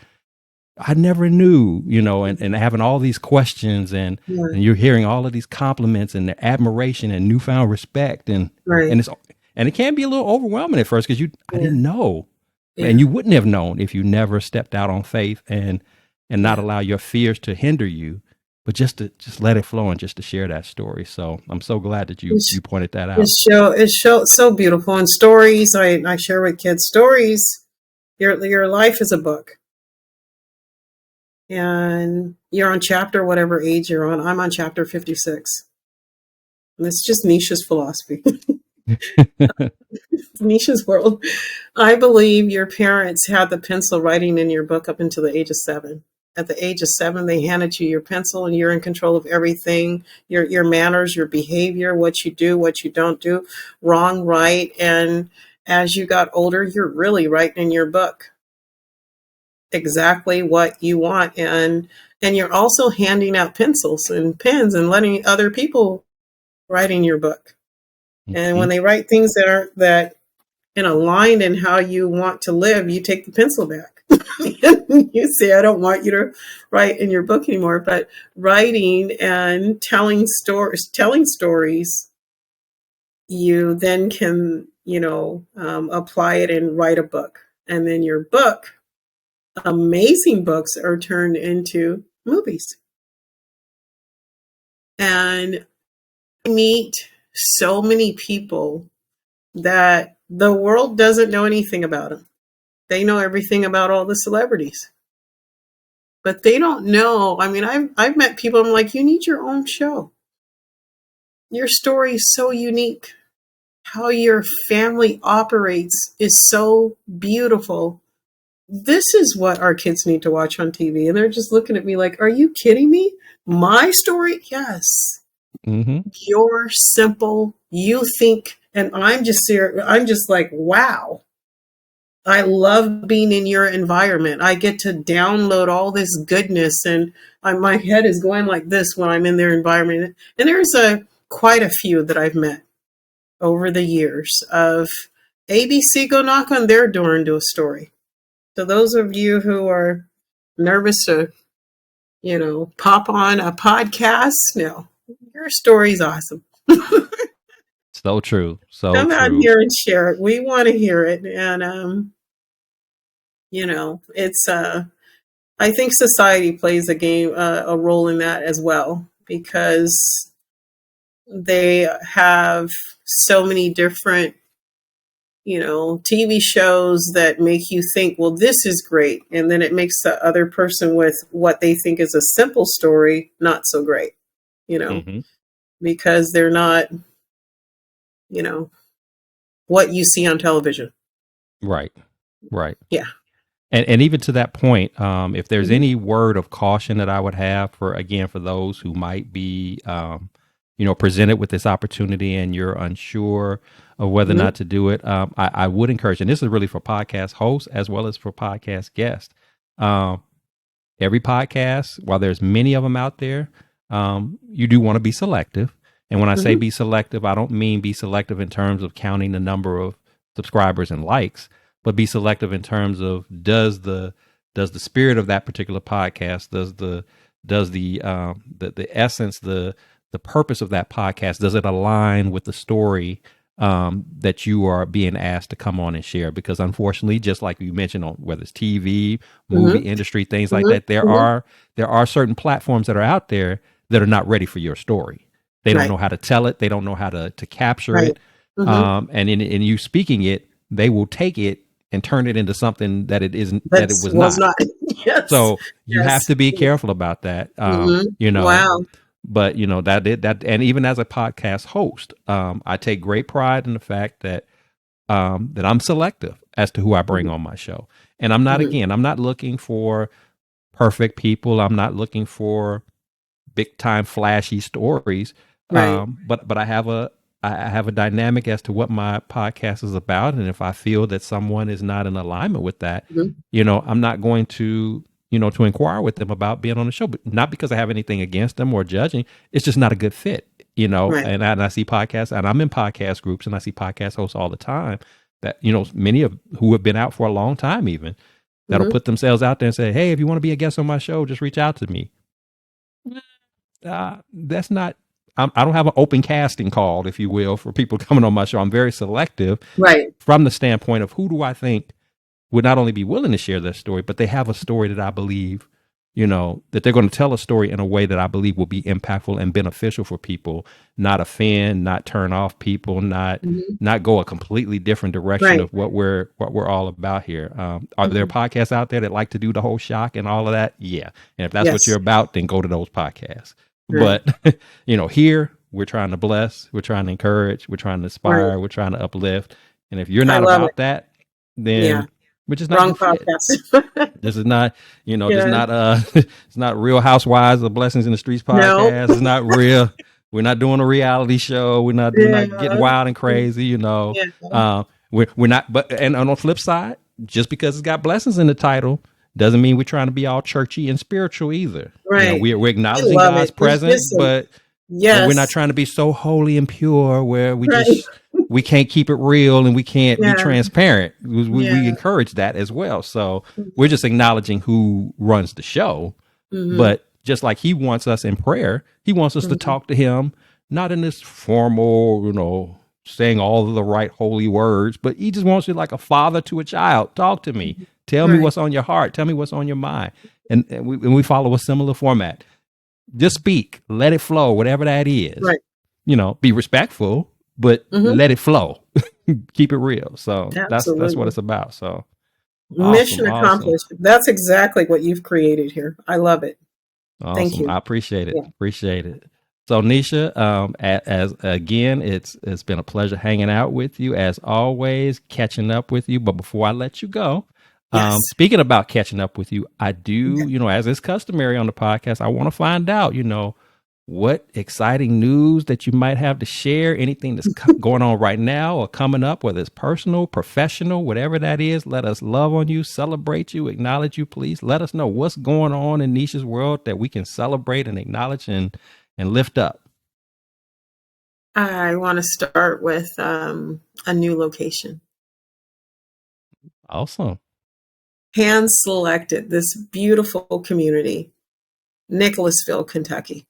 I never knew, and having all these questions, Yeah. and you're hearing all of these compliments and the admiration and newfound respect, Right. and it can be a little overwhelming at first, because I Yeah. didn't know, and Yeah. you wouldn't have known if you never stepped out on faith, and not Yeah. allow your fears to hinder you, but just let it flow, and just to share that story. So I'm so glad that you It's, pointed that out. it's so beautiful. And stories, I share with kids stories. Your life is a book, and you're on chapter whatever age you're on. I'm on chapter 56. And it's just Nisha's philosophy. Nisha's world. I believe your parents had the pencil writing in your book up until the age of 7. At the age of 7, they handed you your pencil, and you're in control of everything, your manners, your behavior, what you do, what you don't do, wrong, right. And as you got older, you're really writing in your book exactly what you want. And you're also handing out pencils and pens and letting other people write in your book. And Hmm. when they write things that aren't that and aligned in how you want to live, you take the pencil back. You say, I don't want you to write in your book anymore. But writing and telling stories, you then can, apply it and write a book. And then your book, amazing books, are turned into movies. And I meet so many people that the world doesn't know anything about them. They know everything about all the celebrities, but they don't know. I mean, I've met people. I'm like, you need your own show. Your story is so unique. How your family operates is so beautiful. This is what our kids need to watch on TV. And they're just looking at me like, are you kidding me? My story? Yes. Hmm. You're simple. You think, and I'm just like, wow. I love being in your environment. I get to download all this goodness, and my head is going like this when I'm in their environment. And there's quite a few that I've met over the years of ABC go knock on their door and do a story. So those of you who are nervous to, pop on a podcast, no, your story's awesome. So true. So Come out true. here and share it. We want to hear it. And, it's I think society plays a role in that as well, because they have so many different, TV shows that make you think, well, this is great. And then it makes the other person with what they think is a simple story not so great, Hmm. because they're not, you know, what you see on television. Right. Right. Yeah. And even to that point, if there's Hmm. any word of caution that I would have for those who might be, presented with this opportunity and you're unsure of whether or Hmm. not to do it, I would encourage, and this is really for podcast hosts as well as for podcast guests. Um, every podcast, while there's many of them out there, you do want to be selective. And when I say Hmm. be selective, I don't mean be selective in terms of counting the number of subscribers and likes, but be selective in terms of does the spirit of that particular podcast, does the essence, the purpose of that podcast, does it align with the story that you are being asked to come on and share? Because unfortunately, just like you mentioned, on whether it's TV, movie Hmm. industry, things like Hmm. that, there Hmm. are certain platforms that are out there that are not ready for your story. They don't Right. know how to tell it. They don't know how to capture Right. it. Hmm. And in you speaking it, they will take it and turn it into something that it isn't, that That it was was not. not. Yes. So you have Yes. to be careful about that. Hmm. Wow. But that, and even as a podcast host, I take great pride in the fact that I'm selective as to who I bring on my show. And Hmm. I'm not looking for perfect people. I'm not looking for big time flashy stories. Right. But I have a dynamic as to what my podcast is about, and if I feel that someone is not in alignment with that, Hmm. I'm not going to inquire with them about being on the show, but not because I have anything against them or judging. It's just not a good fit. Right. And I see podcasts, and I'm in podcast groups, and I see podcast hosts all the time that many of who have been out for a long time, even that'll Hmm. put themselves out there and say, "Hey, if you want to be a guest on my show, just reach out to me." That's not. I don't have an open casting call, if you will, for people coming on my show. I'm very selective Right. from the standpoint of who do I think would not only be willing to share their story, but they have a story that I believe, that they're going to tell a story in a way that I believe will be impactful and beneficial for people, not offend, not turn off people, not Hmm. not go a completely different direction Right. of what we're all about here. Are there Hmm. podcasts out there that like to do the whole shock and all of that? Yeah, and if that's what you're Yes. about, then go to those podcasts. Right. But here. we're trying to bless, we're trying to encourage, we're trying to inspire, Right. we're trying to uplift. And if you're I not love it. about that, Yeah. then we're just not Wrong your fit. podcast. This is not, this is Yeah. not it's not Real Housewives of Blessings in the Streets No. podcast. It's not real. We're not doing a reality show. We're not getting Yeah. wild and crazy, Yeah. we're not, but and on the flip side, just because it's got blessings in the title doesn't mean we're trying to be all churchy and spiritual either. Right. We're I acknowledging love God's it. There's presence, just some, but we're not yes. trying to be so holy and pure where Right. we can't keep it real and we can't be Yeah. transparent. We Yeah. encourage that as well. So we're just acknowledging who runs the show. Mm-hmm. But just like he wants us in prayer, he wants us to talk to him, not in this formal, saying all of the right holy words, but he just wants you like a father to a child. Talk to me. Tell me Right. what's on your heart. Tell me what's on your mind. And we follow a similar format. Just speak, let it flow, whatever that is. Right. Be respectful, but let it flow. Keep it real. So that's what Absolutely. it's about. So Mission awesome. accomplished. That's exactly what you've created here. I love it. Awesome. Thank you. I appreciate it. Yeah. Appreciate it. So Nisha, as again, it's been a pleasure hanging out with you as always, catching up with you. But before I let you go, Yes. speaking about catching up with you, I do, as is customary on the podcast, I want to find out, what exciting news that you might have to share, anything that's going on right now or coming up, whether it's personal, professional, whatever that is. Let us love on you, celebrate you, acknowledge you, please. Let us know what's going on in Nisha's world that we can celebrate and acknowledge and lift up. I want to start with a new location. Awesome. Hand selected this beautiful community, Nicholasville, Kentucky.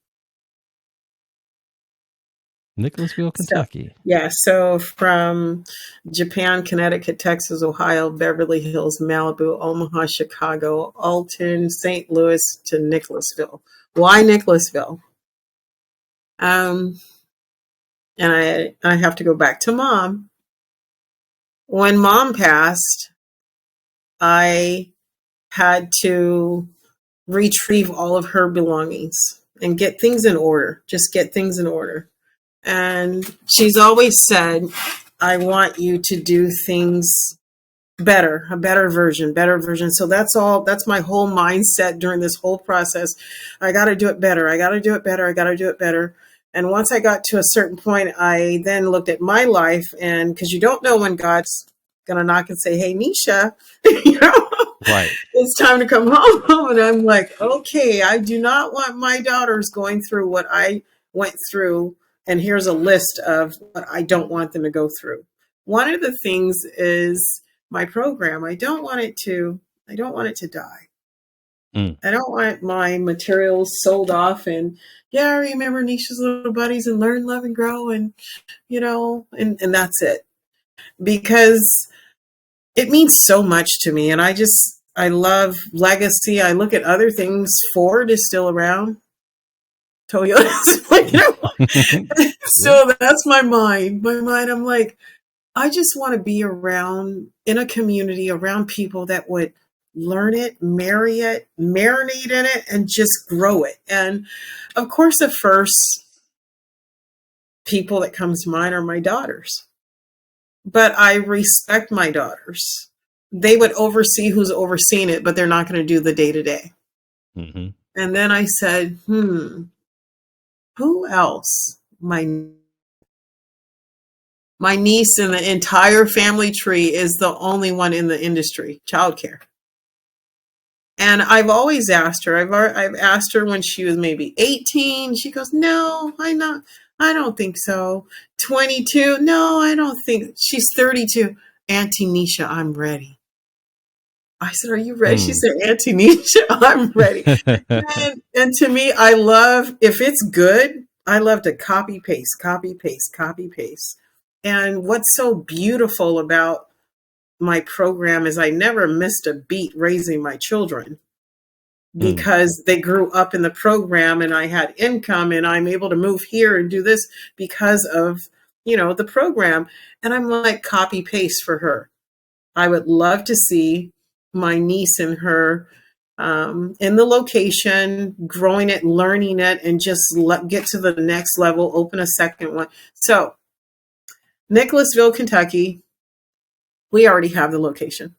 Nicholasville, Kentucky. So from Japan, Connecticut, Texas, Ohio, Beverly Hills, Malibu, Omaha, Chicago, Alton, St. Louis to Nicholasville. Why Nicholasville? And I have to go back to Mom. When Mom passed, I had to retrieve all of her belongings and get things in order. Just get things in order. And she's always said, I want you to do things better, a better version. So that's my whole mindset during this whole process. I got to do it better. And once I got to a certain point, I then looked at my life, and because you don't know when God's going to knock and say, hey, Nisha, Right. It's time to come home. And I'm like, okay, I do not want my daughters going through what I went through. And here's a list of what I don't want them to go through. One of the things is my program. I don't want it to die. I don't want my materials sold off and I remember Nisha's Little Buddies and Learn, Love, and Grow and that's it. Because it means so much to me. And I love legacy. I look at other things. Ford is still around. Toyota's so that's my mind. I'm like, I just want to be around in a community around people that would learn it, marry it, marinate in it, and just grow it. And of course, the first people that comes to mind are my daughters. But I respect my daughters. They would oversee who's overseeing it, but they're not going to do the day-to-day. Mm-hmm. And then I said, who else? My niece in the entire family tree is the only one in the industry, childcare. And I've always asked her, I've asked her when she was maybe 18. She goes, no, I don't think so. 22. No, I don't think. She's 32. Auntie Nisha, I'm ready. I said, are you ready? She said, Auntie Nisha, I'm ready. and to me, I love, if it's good, I love to copy, paste. And what's so beautiful about my program is I never missed a beat raising my children because they grew up in the program and I had income and I'm able to move here and do this because of, the program. And I'm like, copy paste for her. I would love to see my niece and her in the location, growing it, learning it, and just get to the next level, open a second one. So, Nicholasville, Kentucky, we already have the location.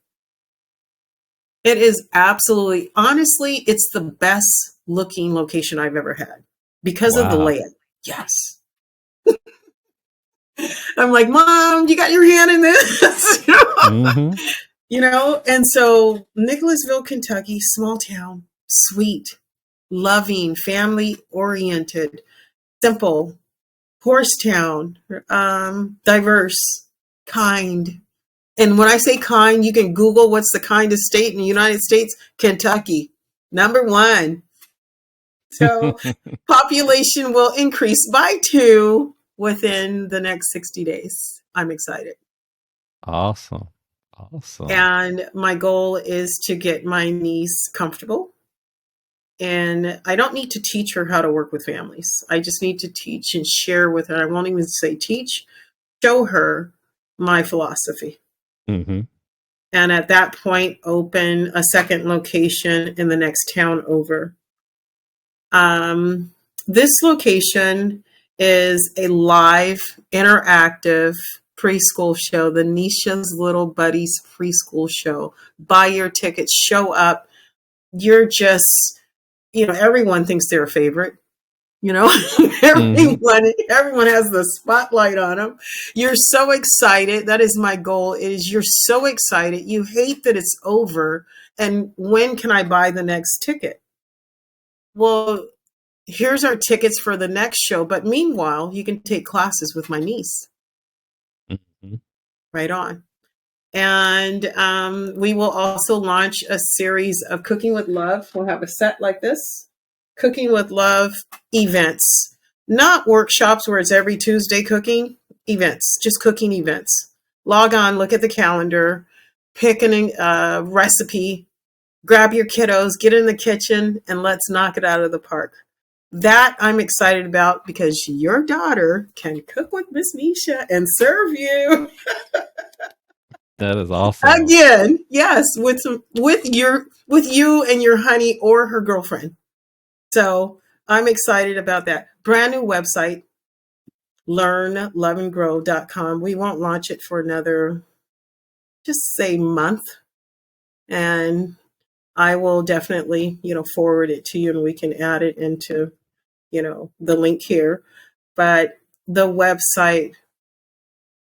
It is absolutely, honestly, it's the best looking location I've ever had because of the Wow. layout. Yes. I'm like, Mom, you got your hand in this? Mm-hmm. You know, and so Nicholasville, Kentucky, small town, sweet, loving, family oriented, simple, horse town, diverse, kind. And when I say kind, you can Google what's the kindest state in the United States, Kentucky, number one. So population will increase by 2 within the next 60 days. I'm excited. Awesome. Awesome. And my goal is to get my niece comfortable. And I don't need to teach her how to work with families. I just need to teach and share with her. I won't even say teach, show her my philosophy. Mm-hmm. And at that point, open a second location in the next town over. This location is a live, interactive preschool show, the Nisha's Little Buddies preschool show. Buy your tickets, show up. You're just, everyone thinks they're a favorite. Everyone has the spotlight on them. You're so excited. That is my goal. You're so excited. You hate that it's over. And when can I buy the next ticket? Well, here's our tickets for the next show. But meanwhile, you can take classes with my niece. Mm-hmm. Right on. And we will also launch a series of Cooking with Love. We'll have a set like this. Cooking with Love events, not workshops where it's every Tuesday cooking, events, just cooking events. Log on, look at the calendar, pick a recipe, grab your kiddos, get in the kitchen, and let's knock it out of the park. That I'm excited about because your daughter can cook with Miss Nisha and serve you. That is awesome. Again, yes, with you and your honey or her girlfriend. So I'm excited about that. Brand new website, learnloveandgrow.com. We won't launch it for another, just say, month. And I will definitely, forward it to you and we can add it into, the link here. But the website,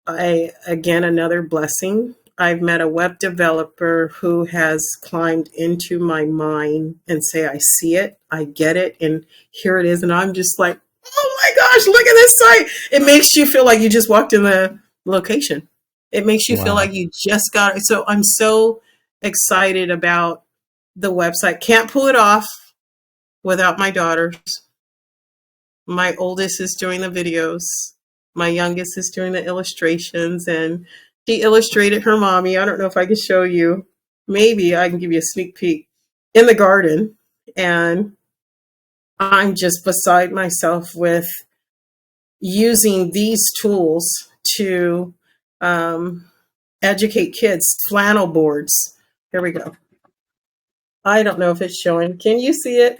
again, another blessing. I've met a web developer who has climbed into my mind and say, I see it, I get it, and here it is. And I'm just like, oh my gosh, look at this site. It makes you feel like you just walked in the location. It makes you feel like you just got it. So I'm so excited about the website. Can't pull it off without my daughters. My oldest is doing the videos. My youngest is doing the illustrations, and she illustrated her mommy. I don't know if I can show you. Maybe I can give you a sneak peek in the garden. And I'm just beside myself with using these tools to educate kids. Flannel boards. Here we go. I don't know if it's showing. Can you see it?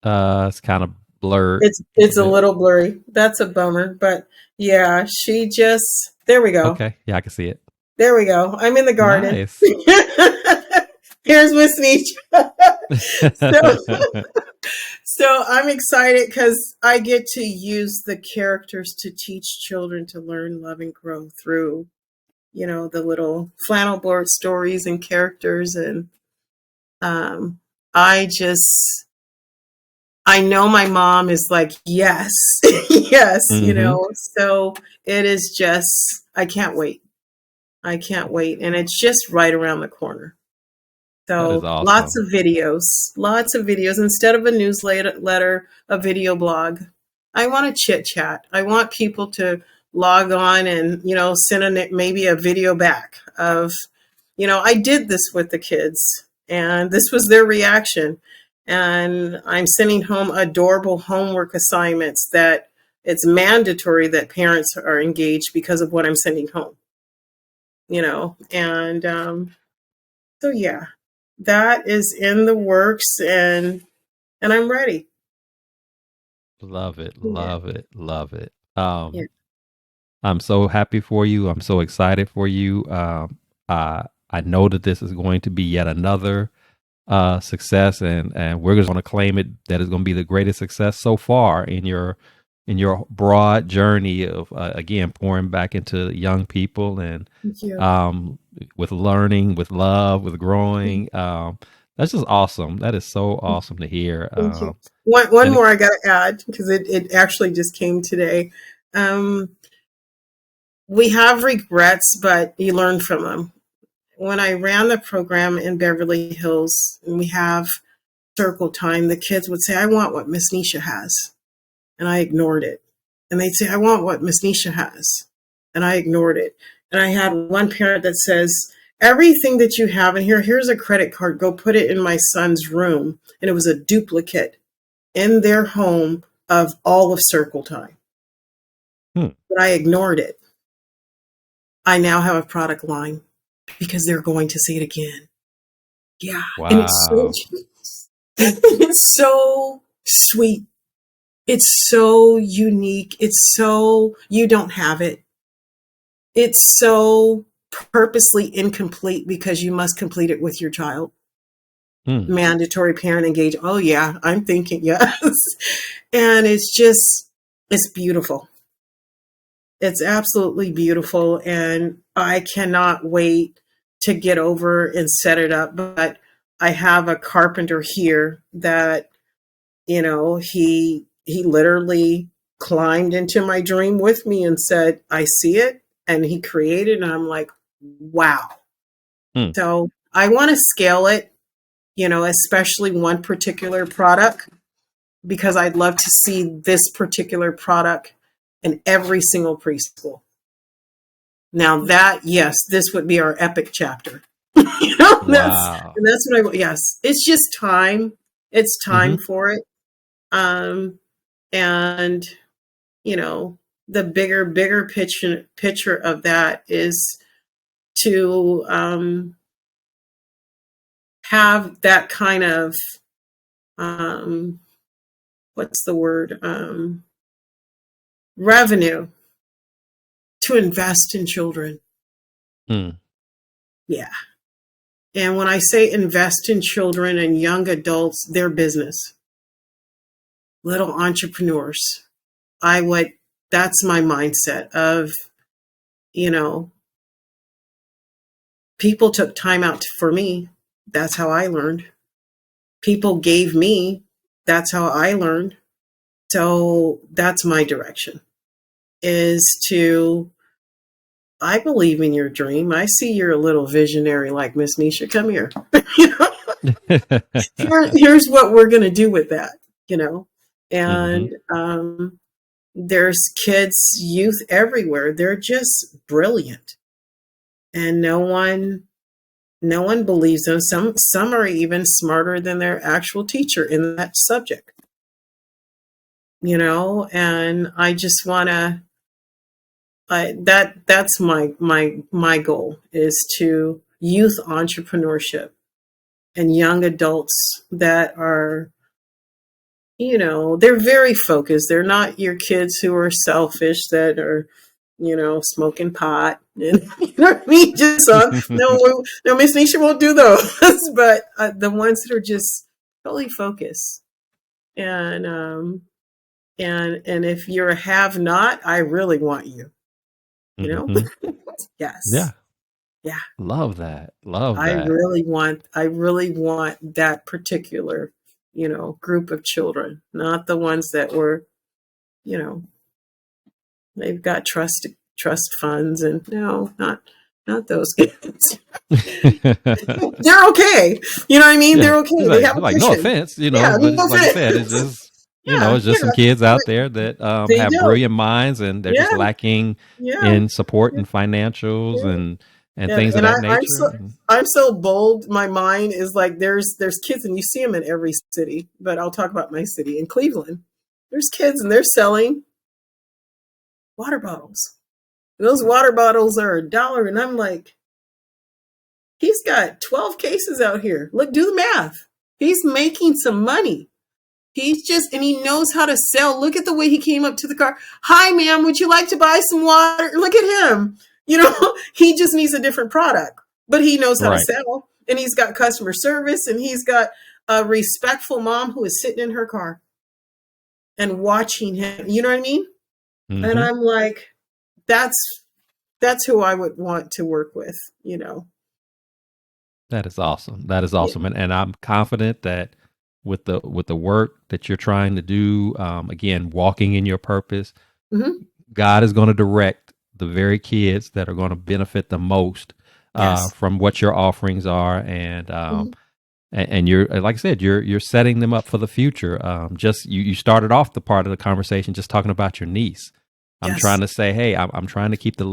It's kind of blurred. It's a little blurry. That's a bummer. But yeah, there we go. Okay. Yeah, I can see it. There we go. I'm in the garden. Nice. Here's Miss Nisha. So I'm excited because I get to use the characters to teach children to learn, love, and grow through, the little flannel board stories and characters. And I know my mom is like, yes, yes, Mm-hmm. so it is just, I can't wait. I can't wait. And it's just right around the corner. That is So awesome. lots of videos. Instead of a newsletter, a video blog. I want to chit chat. I want people to log on and, send maybe a video back of, I did this with the kids and this was their reaction. And I'm sending home adorable homework assignments that it's mandatory that parents are engaged because of what I'm sending home, and so, yeah. that is in the works, and I'm ready. Love it, Yeah. love it, love it. Yeah. I'm so happy for you. I'm so excited for you. I know that this is going to be yet another success, and we're just going to claim it that it's going to be the greatest success so far in your broad journey of again pouring back into young people and Thank you. um, with learning, with love, with growing. That's just awesome. That is so awesome to hear. Thank you. One And more I got to add because it actually just came today. Um, we have regrets, but you learn from them. When I ran the program in Beverly Hills and we have circle time, the kids would say, I want what Miss Nisha has. And I ignored it. And they'd say, I want what Miss Nisha has. And I ignored it. And I had one parent that says, everything that you have in here, here's a credit card, go put it in my son's room. And it was a duplicate in their home of all of circle time. hmm, But I ignored it. I now have a product line because they're going to see it again. Yeah. And wow. it's so sweet. It's so unique. It's so, you don't have it. It's so purposely incomplete because you must complete it with your child. Hmm, Mandatory parent engagement. Oh, yeah, I'm thinking yes. And it's beautiful. It's absolutely beautiful. And I cannot wait to get over and set it up. But I have a carpenter here that, he literally climbed into my dream with me and said, I see it. And he created, and I'm like, wow. hmm. So I want to scale it, especially one particular product, because I'd love to see this particular product in every single preschool. Now that, yes, this would be our epic chapter. That's Wow. and that's what yes, it's just time. It's Hmm. time for it. And you know, the bigger picture of that is to have that kind of um, what's the word revenue to invest in children. Hmm. Yeah. And when I say invest in children and young adults, their business, little entrepreneurs, I would, that's my mindset of, you know, people took time out for me. That's how I learned. People gave me. That's how I learned. So that's my direction, is to, I believe in your dream. I see you're a little visionary like Miss Nisha. Come here. Here's what we're going to do with that, you know. Hmm. And there's kids, youth everywhere. They're just brilliant. And no one believes them. Some are even smarter than their actual teacher in that subject, and I just want to, that's my goal, is to youth entrepreneurship and young adults that are, they're very focused. They're not your kids who are selfish, that are, smoking pot and you know what I mean. Just no, Miss Nisha won't do those, but the ones that are just totally focused. And and if you're a have not, I really want you. You know, Hmm. yes, Yeah. yeah. Love that. Love I that. really want that particular, group of children, not the ones that were, you know, they've got trust funds, and no, not those kids. They're okay. You know what I mean? Yeah. They're It's okay. They like, have a no cushion. offense, Yeah, but no it's like you said, it's offense. just, Yeah, it's just some kids out there that they have don't. brilliant minds and they're just Yeah, lacking yeah, in support yeah. and financials Yeah. and And things of and that I'm nature. so I'm so bold. My mind is like, there's kids, and you see them in every city. But I'll talk about my city in Cleveland. There's kids, and they're selling water bottles. Those water bottles are $1, and I'm like, He's got 12 cases out here. Look, do the math. He's making some money. And he knows how to sell. Look at the way he came up to the car. Hi, ma'am, would you like to buy some water? Look at him. He just needs a different product, but he knows how to sell. And he's got customer service, and he's got a respectful mom who is sitting in her car and watching him. You know what I mean? Mm-hmm. And I'm like, that's who I would want to work with, That is awesome. That is awesome. Yeah. And I'm confident that with the work that you're trying to do, again, walking in your purpose, mm-hmm. God is going to direct the very kids that are going to benefit the most from what your offerings are. And mm-hmm. and you're, like I said, you're setting them up for the future. Just you started off the part of the conversation just talking about your niece. I'm trying to say, hey, I'm trying to keep the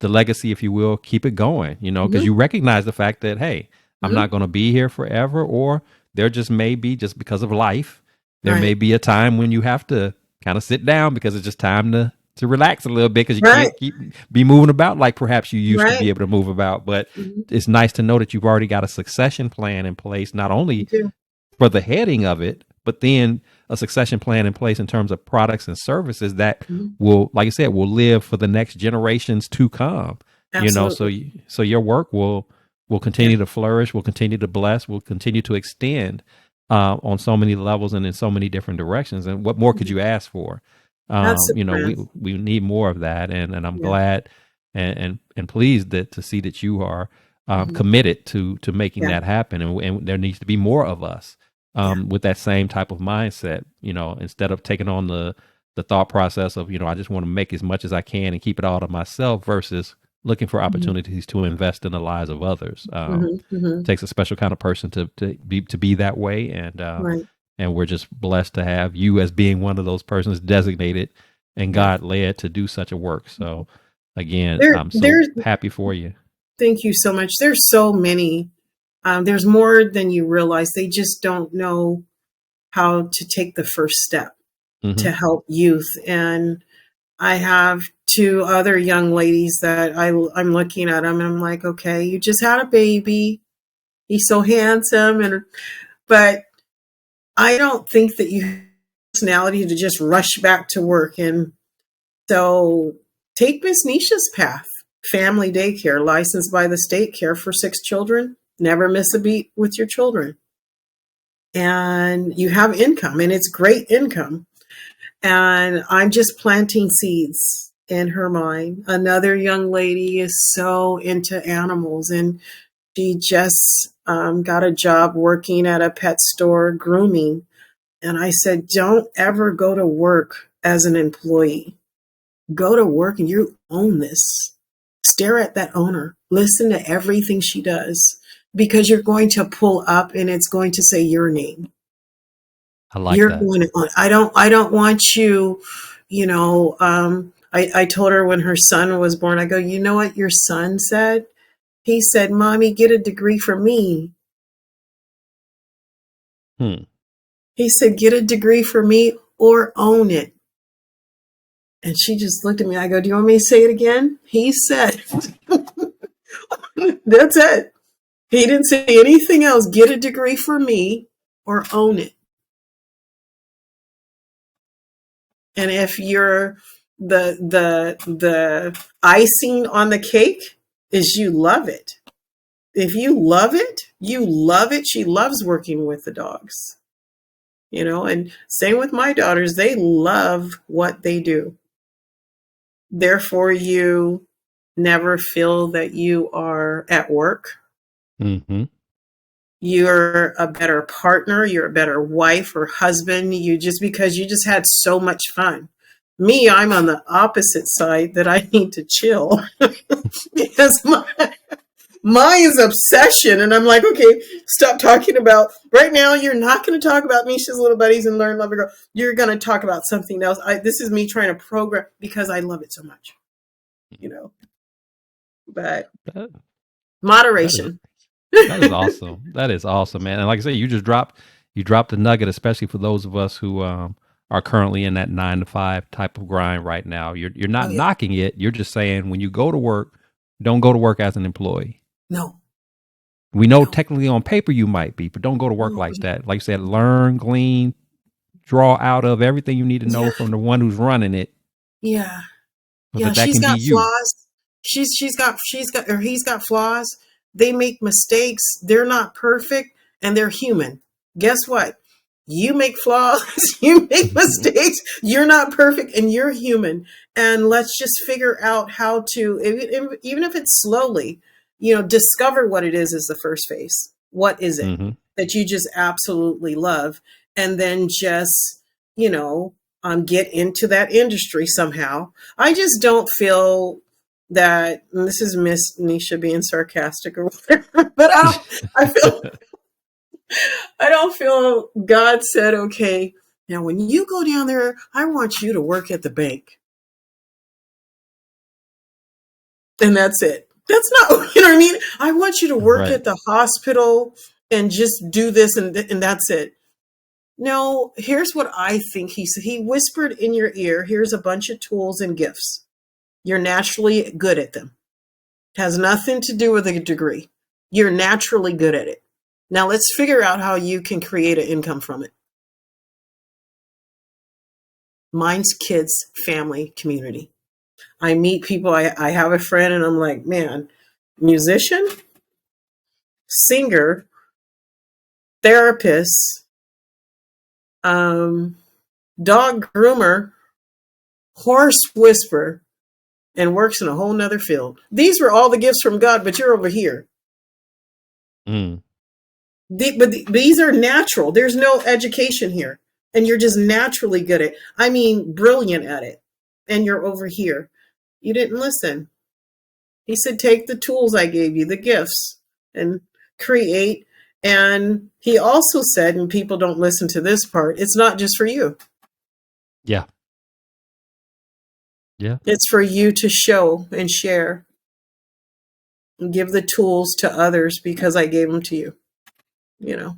legacy, if you will, keep it going, because mm-hmm. you recognize the fact that, hey, I'm mm-hmm. not going to be here forever, or there just may be, just because of life, there may be a time when you have to kind of sit down because it's just time to relax a little bit, because you can't be moving about like perhaps you used to be able to move about. But mm-hmm. it's nice to know that you've already got a succession plan in place, not only for the heading of it, but then a succession plan in place in terms of products and services that mm-hmm. will, like I said, will live for the next generations to come. Absolutely. So your work will continue to flourish, will continue to bless, will continue to extend on so many levels and in so many different directions. And what more could you ask for? We need more of that. And I'm glad and pleased to see that you are mm-hmm. committed to making that happen. And there needs to be more of us with that same type of mindset, instead of taking on the thought process of, I just want to make as much as I can and keep it all to myself, versus looking for opportunities mm-hmm. to invest in the lives of others. It takes a special kind of person to be that way. And we're just blessed to have you as being one of those persons designated and God led to do such a work. So again, I'm so happy for you. Thank you so much. There's so many. There's more than you realize. They just don't know how to take the first step mm-hmm. to help youth. And I have two other young ladies that I'm looking at them and I'm like, okay, you just had a baby. He's so handsome. But I don't think that you have the personality to just rush back to work. And so take Miss Nisha's path. Family daycare, licensed by the state, care for 6 children. Never miss a beat with your children. And you have income, and it's great income. And I'm just planting seeds in her mind. Another young lady is so into animals, and she just got a job working at a pet store grooming. And I said, don't ever go to work as an employee. Go to work and you own this. Stare at that owner. Listen to everything she does, because you're going to pull up and it's going to say your name. I like that. I don't want you, I told her when her son was born, I go, you know what your son said? He said, Mommy, get a degree for me. He said, get a degree for me or own it. And she just looked at me. I go, do you want me to say it again? He said, that's it. He didn't say anything else. Get a degree for me or own it. And if you're the icing on the cake is you love it. If you love it, you love it. She loves working with the dogs, and same with my daughters. They love what they do. Therefore, you never feel that you are at work. Mm-hmm. You're a better partner. You're a better wife or husband. Because you just had so much fun. Me, I'm on the opposite side that I need to chill because mine's obsession. And I'm like, okay, stop talking about right now. You're not going to talk about Nisha's little buddies and learn love and grow. You're going to talk about something else. This is me trying to program because I love it so much, but moderation. That is awesome. That is awesome, man. And like I said, you dropped a nugget, especially for those of us who are currently in that 9-to-5 type of grind right now. You're not knocking it. You're just saying when you go to work, don't go to work as an employee. No. We know No. technically on paper you might be, but don't go to work like Mm, that. Like you said, learn, glean, draw out of everything you need to know yeah. from the one who's running it, Yeah. so Yeah. that that She's can be got you. flaws. She's got, or he's got flaws. They make mistakes. They're not perfect and they're human. Guess what? You make flaws. You make mistakes. You're not perfect and you're human. And let's just figure out how to, even if it's slowly, discover what it is the first phase. What is it Hmm. that you just absolutely love? And then just, you know, get into that industry somehow. I just don't feel that, and this is Miss Nisha being sarcastic or whatever, but I don't feel God said, okay, now when you go down there, I want you to work at the bank. And that's it. That's not, you know what I mean? I want you to work Right. at the hospital and just do this and that's it. No, here's what I think he said. He whispered in your ear, here's a bunch of tools and gifts. You're naturally good at them. It has nothing to do with a degree. You're naturally good at it. Now let's figure out how you can create an income from it. Mine's kids, family, community. I meet people. I have a friend and I'm like, man, musician, singer, therapist, um, dog groomer, horse whisperer, and works in a whole nother field. These were all the gifts from God, but you're over here. Mm. These are natural. There's no education here. And you're just naturally good at it. I mean, brilliant at it. And you're over here. You didn't listen. He said, take the tools I gave you, the gifts, and create. And he also said, and people don't listen to this part, it's not just for you. Yeah. Yeah. It's for you to show and share and give the tools to others because I gave them to you. You know,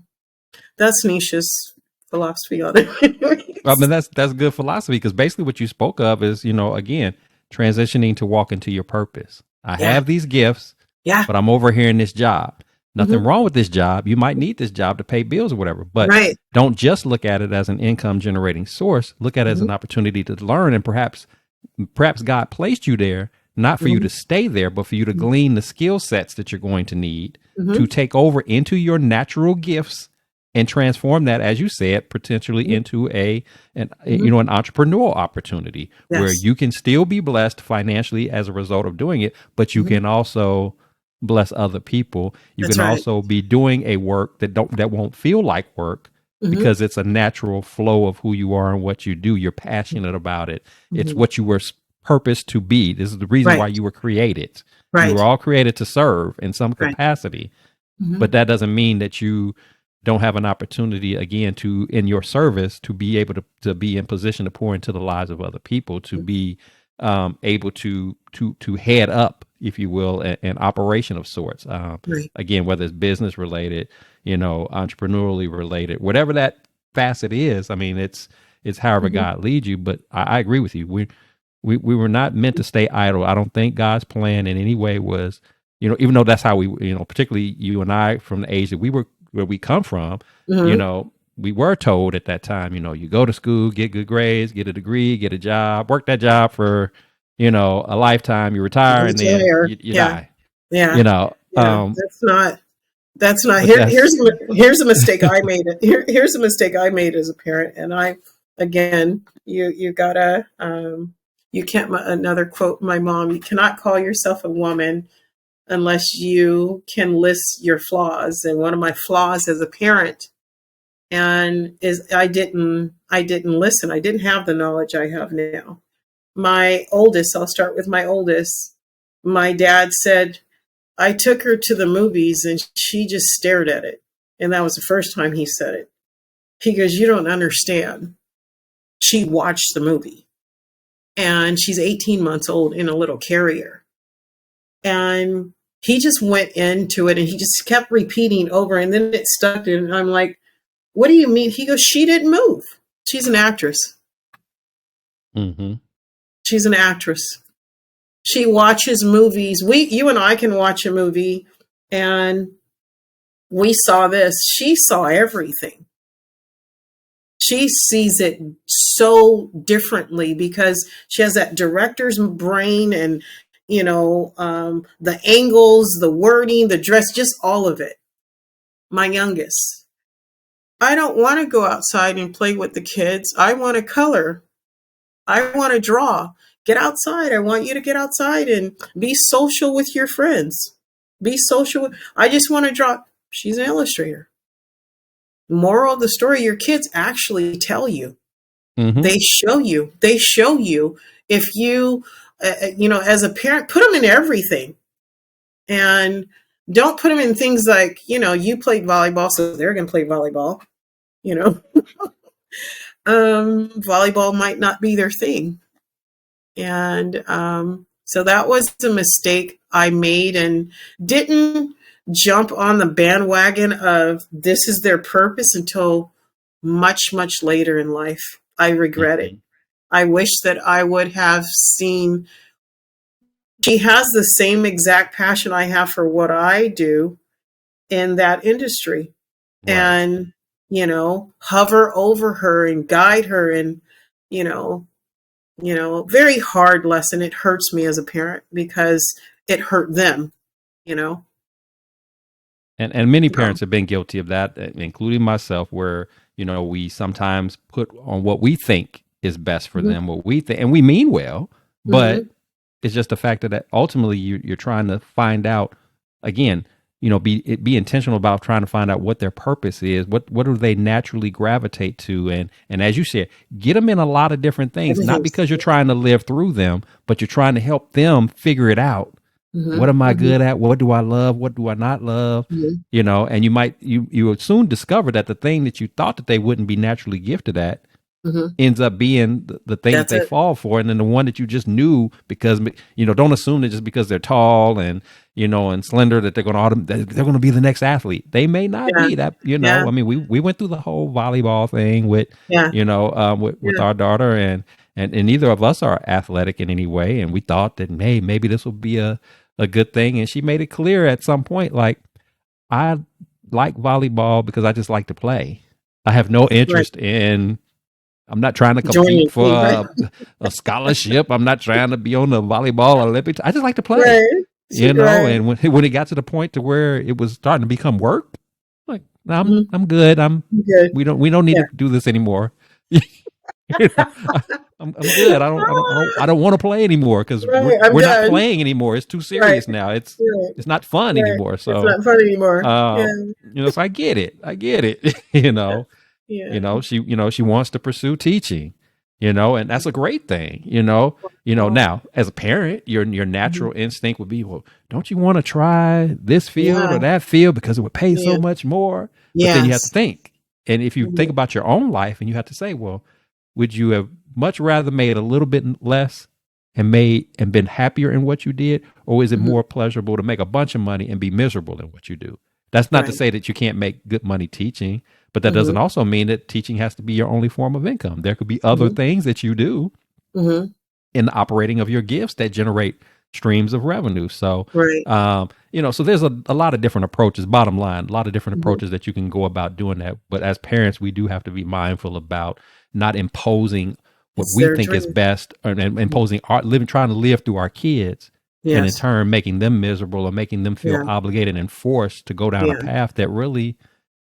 that's Nisha's philosophy on it. I mean, that's good philosophy, because basically what you spoke of is, again, transitioning to walk into your purpose. I Yeah. have these gifts, Yeah. but I'm over here in this job. Nothing Hmm. wrong with this job. You might need this job to pay bills or whatever, but Right. don't just look at it as an income generating source. Look at it as Hmm. an opportunity to learn, and perhaps God placed you there not for you Hmm. to stay there, but for you to glean the skill sets that you're going to need to Hmm. take over into your natural gifts and transform that, as you said, potentially Hmm. into an Hmm. an entrepreneurial opportunity where Yes. you can still be blessed financially as a result of doing it, but you Hmm. can also bless other people. You That's can right. also be doing a work that won't feel like work, Hmm. because it's a natural flow of who you are and what you do. You're passionate about it. It's Hmm. what you were purposed to be. This is the reason why Right. you were created. We Right. were all created to serve in some Right. capacity, Hmm. but that doesn't mean that you don't have an opportunity, again, to, in your service, to be able to be in position to pour into the lives of other people, to be able to head up, if you will, an operation of sorts. Right. Again, whether it's business related, entrepreneurially related, whatever that facet is. I mean, it's however Hmm. God leads you. But I agree with you. We were not meant to stay idle. I don't think God's plan in any way was, even though that's how we, particularly you and I, from the age that where we come from, Hmm. we were told at that time, you go to school, get good grades, get a degree, get a job, work that job for, a lifetime, you retire, and then Retire. you Yeah. die, Yeah. Yeah. That's not but that's, here's a mistake I made. Here's a mistake I made as a parent. And again, you gotta, you can't, another quote, my mom, you cannot call yourself a woman unless you can list your flaws. And one of my flaws as a parent and is I didn't listen. I didn't have the knowledge I have now. My oldest, I'll start with my oldest. My dad said, I took her to the movies and she just stared at it. And that was the first time he said it. He goes, you don't understand. She watched the movie and she's 18 months old in a little carrier. And he just went into it and he just kept repeating over and then it stuck in. And I'm like, what do you mean? He goes, she didn't move. She's an actress. mm-hmm. She's an actress. She watches movies. You and I can watch a movie and we saw this. She saw everything. She sees it so differently because she has that director's brain, and the angles, the wording, the dress, just all of it. My youngest, I don't want to go outside and play with the kids. I want to color. I want to draw. Get outside. I want you to get outside and be social with your friends. Be social. I just want to draw. She's an illustrator. Moral of the story, your kids actually tell you. Mm-hmm. They show you. They show you. If you, as a parent, put them in everything. And don't put them in things like, you played volleyball, so they're going to play volleyball. Volleyball might not be their thing. And so that was a mistake I made, and didn't jump on the bandwagon of this is their purpose until much, much later in life. I regret it. I wish that I would have seen. She has the same exact passion I have for what I do in that industry. Right. And, hover over her and guide her, and, very hard lesson. It hurts me as a parent because it hurt them, And many parents have been guilty of that, including myself, where, we sometimes put on what we think is best for them, what we think, and we mean well, but it's just the fact that ultimately you're trying to find out, again, be intentional about trying to find out what their purpose is, what do they naturally gravitate to, and as you said, get them in a lot of different things, not because you're trying to live through them, but you're trying to help them figure it out. What am I good at? What do I love? What do I not love? And you would soon discover that the thing that you thought that they wouldn't be naturally gifted at ends up being the thing that they fall for. And then the one that you just knew, because, don't assume that just because they're tall and, and slender that they're going to be the next athlete. They may not be that, I mean, we went through the whole volleyball thing with, with our daughter, and neither of us are athletic in any way. And we thought that, hey, maybe this will be a good thing. And she made it clear at some point, like, I like volleyball because I just like to play. I have no interest in, I'm not trying to compete for a scholarship. I'm not trying to be on the volleyball Olympics. I just like to play, and when it got to the point to where it was starting to become work, like, no, I'm good. I'm good. We don't need to do this anymore. I'm good. I don't want to play anymore because we're not playing anymore. It's too serious now. It's not fun anymore. So it's not fun anymore. So I get it. She wants to pursue teaching, and that's a great thing. Now as a parent, your natural instinct would be, well, don't you want to try this field or that field because it would pay so much more? But then you have to think, and if you think about your own life, and you have to say, well, would you have much rather made a little bit less and been happier in what you did? Or is it more pleasurable to make a bunch of money and be miserable in what you do? That's not to say that you can't make good money teaching, but that doesn't also mean that teaching has to be your only form of income. There could be other things that you do in the operating of your gifts that generate streams of revenue. So, so there's a lot of different approaches, bottom line, a lot of different approaches that you can go about doing that. But as parents, we do have to be mindful about not imposing what we think is best, and imposing trying to live through our kids, and in turn making them miserable or making them feel obligated and forced to go down a path that really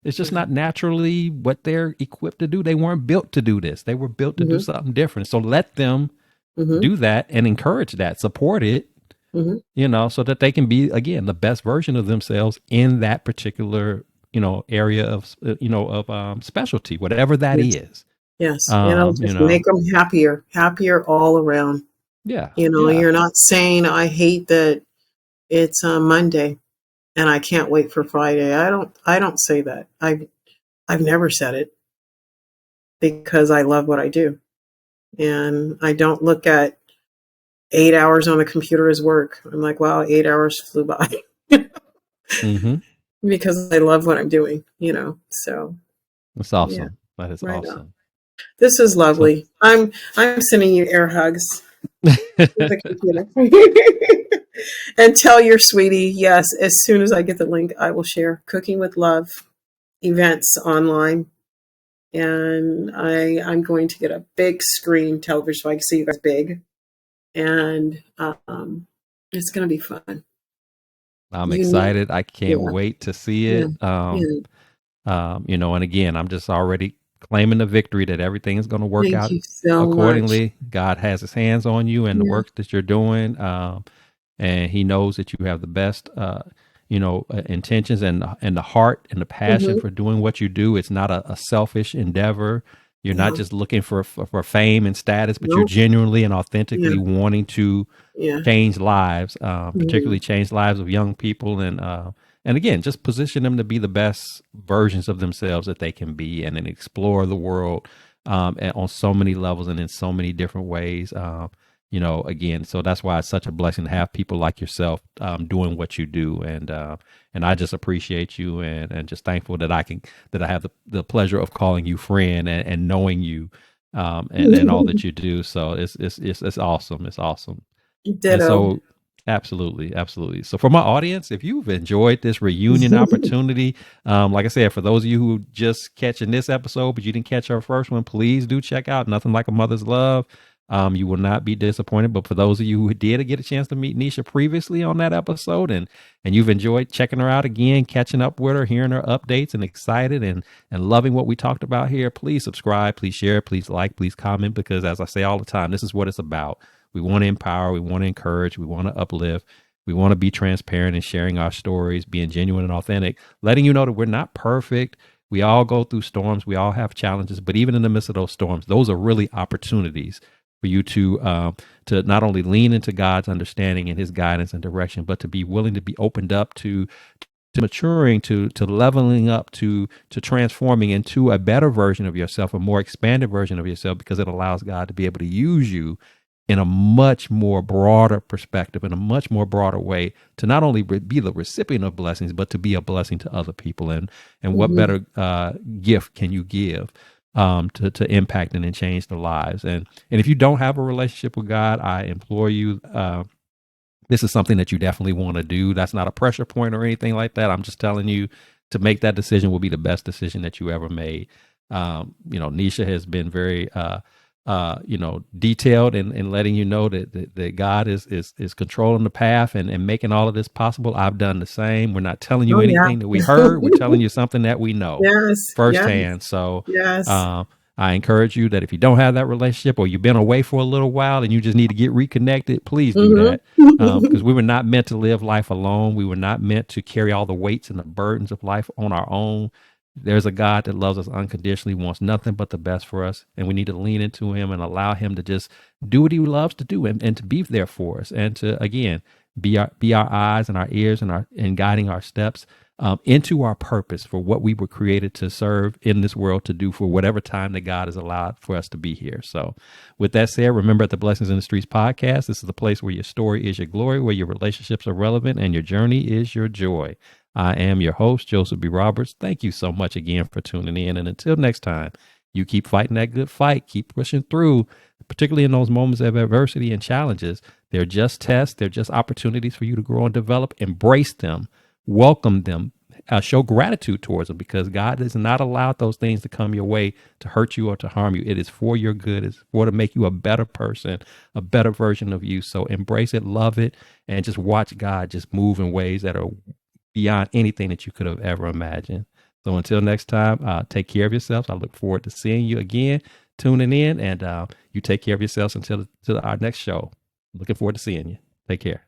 is just not naturally what they're equipped to do. They weren't built to do this. They were built to do something different. So let them do that and encourage that, support it, so that they can be, again, the best version of themselves in that particular, area of, specialty, whatever that is. Yes. Make them happier all around. Yeah. You're not saying, I hate that it's Monday and I can't wait for Friday. I don't say that. I've never said it, because I love what I do. And I don't look at 8 hours on the computer as work. I'm like, wow, 8 hours flew by. Because I love what I'm doing, so. That's awesome. Yeah. That is awesome. On. This is lovely. I'm sending you air hugs with the computer. And tell your sweetie, yes, as soon as I get the link, I will share Cooking with Love events online. And I'm going to get a big screen television so I can see you guys big. And it's going to be fun. I'm excited. I can't Yeah, wait to see yeah, it. yeah. And again, I'm just already claiming the victory that everything is going to work Thank out you so much. accordingly. God has his hands on you and the Yeah. work that you're doing. And he knows that you have the best, intentions and the heart and the passion Mm-hmm. for doing what you do. It's not a selfish endeavor. You're not Yeah. just looking for fame and status, but you're Nope. genuinely and Yeah. authentically wanting to Yeah. change lives, Mm-hmm. particularly change lives of young people, and again, just position them to be the best versions of themselves that they can be, and then explore the world and on so many levels and in so many different ways. Again, so that's why it's such a blessing to have people like yourself doing what you do, and I just appreciate you and just thankful that I have the pleasure of calling you friend and knowing you and all that you do. So it's awesome. It's awesome. And Ditto. so, absolutely, absolutely. So, for my audience, if you've enjoyed this reunion opportunity, like I said, for those of you who just catching this episode, but you didn't catch our first one, please do check out Nothing Like a Mother's Love. You will not be disappointed. But for those of you who did get a chance to meet Nisha previously on that episode, and you've enjoyed checking her out again, catching up with her, hearing her updates, and excited and loving what we talked about here, please subscribe, please share, please like, please comment, because as I say all the time, this is what it's about. We want to empower, we want to encourage, we want to uplift, we want to be transparent in sharing our stories, being genuine and authentic, letting you know that we're not perfect. We all go through storms, we all have challenges, but even in the midst of those storms, those are really opportunities for you to not only lean into God's understanding and his guidance and direction, but to be willing to be opened up to maturing, to leveling up, to transforming into a better version of yourself, a more expanded version of yourself, because it allows God to be able to use you in a much more broader perspective, in a much more broader way, to not only be the recipient of blessings, but to be a blessing to other people. And what Mm-hmm. better gift can you give to impact and change their lives? And if you don't have a relationship with God, I implore you. This is something that you definitely want to do. That's not a pressure point or anything like that. I'm just telling you, to make that decision will be the best decision that you ever made. Nisha has been very detailed in letting you know that God is controlling the path and making all of this possible. I've done the same. We're not telling you Oh yeah. anything that we heard. We're telling you something that we know Yes. Yes. firsthand. So Yes. I encourage you that if you don't have that relationship, or you've been away for a little while and you just need to get reconnected, please do that. Mm-hmm. Because we were not meant to live life alone. We were not meant to carry all the weights and the burdens of life on our own. There's a God that loves us unconditionally, wants nothing but the best for us. And we need to lean into him and allow him to just do what he loves to do, and to be there for us, and to, again, be our eyes and our ears and guiding our steps into our purpose for what we were created to serve in this world, to do for whatever time that God has allowed for us to be here. So with that said, remember, at the Blessings in the Streets podcast, this is the place where your story is your glory, where your relationships are relevant, and your journey is your joy. I am your host, Joseph B. Roberts. Thank you so much again for tuning in. And until next time, you keep fighting that good fight, keep pushing through, particularly in those moments of adversity and challenges. They're just tests. They're just opportunities for you to grow and develop. Embrace them, welcome them, show gratitude towards them, because God has not allowed those things to come your way to hurt you or to harm you. It is for your good. It's for to make you a better person, a better version of you. So embrace it, love it, and just watch God just move in ways that are beyond anything that you could have ever imagined. So until next time, take care of yourselves. I look forward to seeing you again, tuning in, and you take care of yourselves until our next show. Looking forward to seeing you. Take care.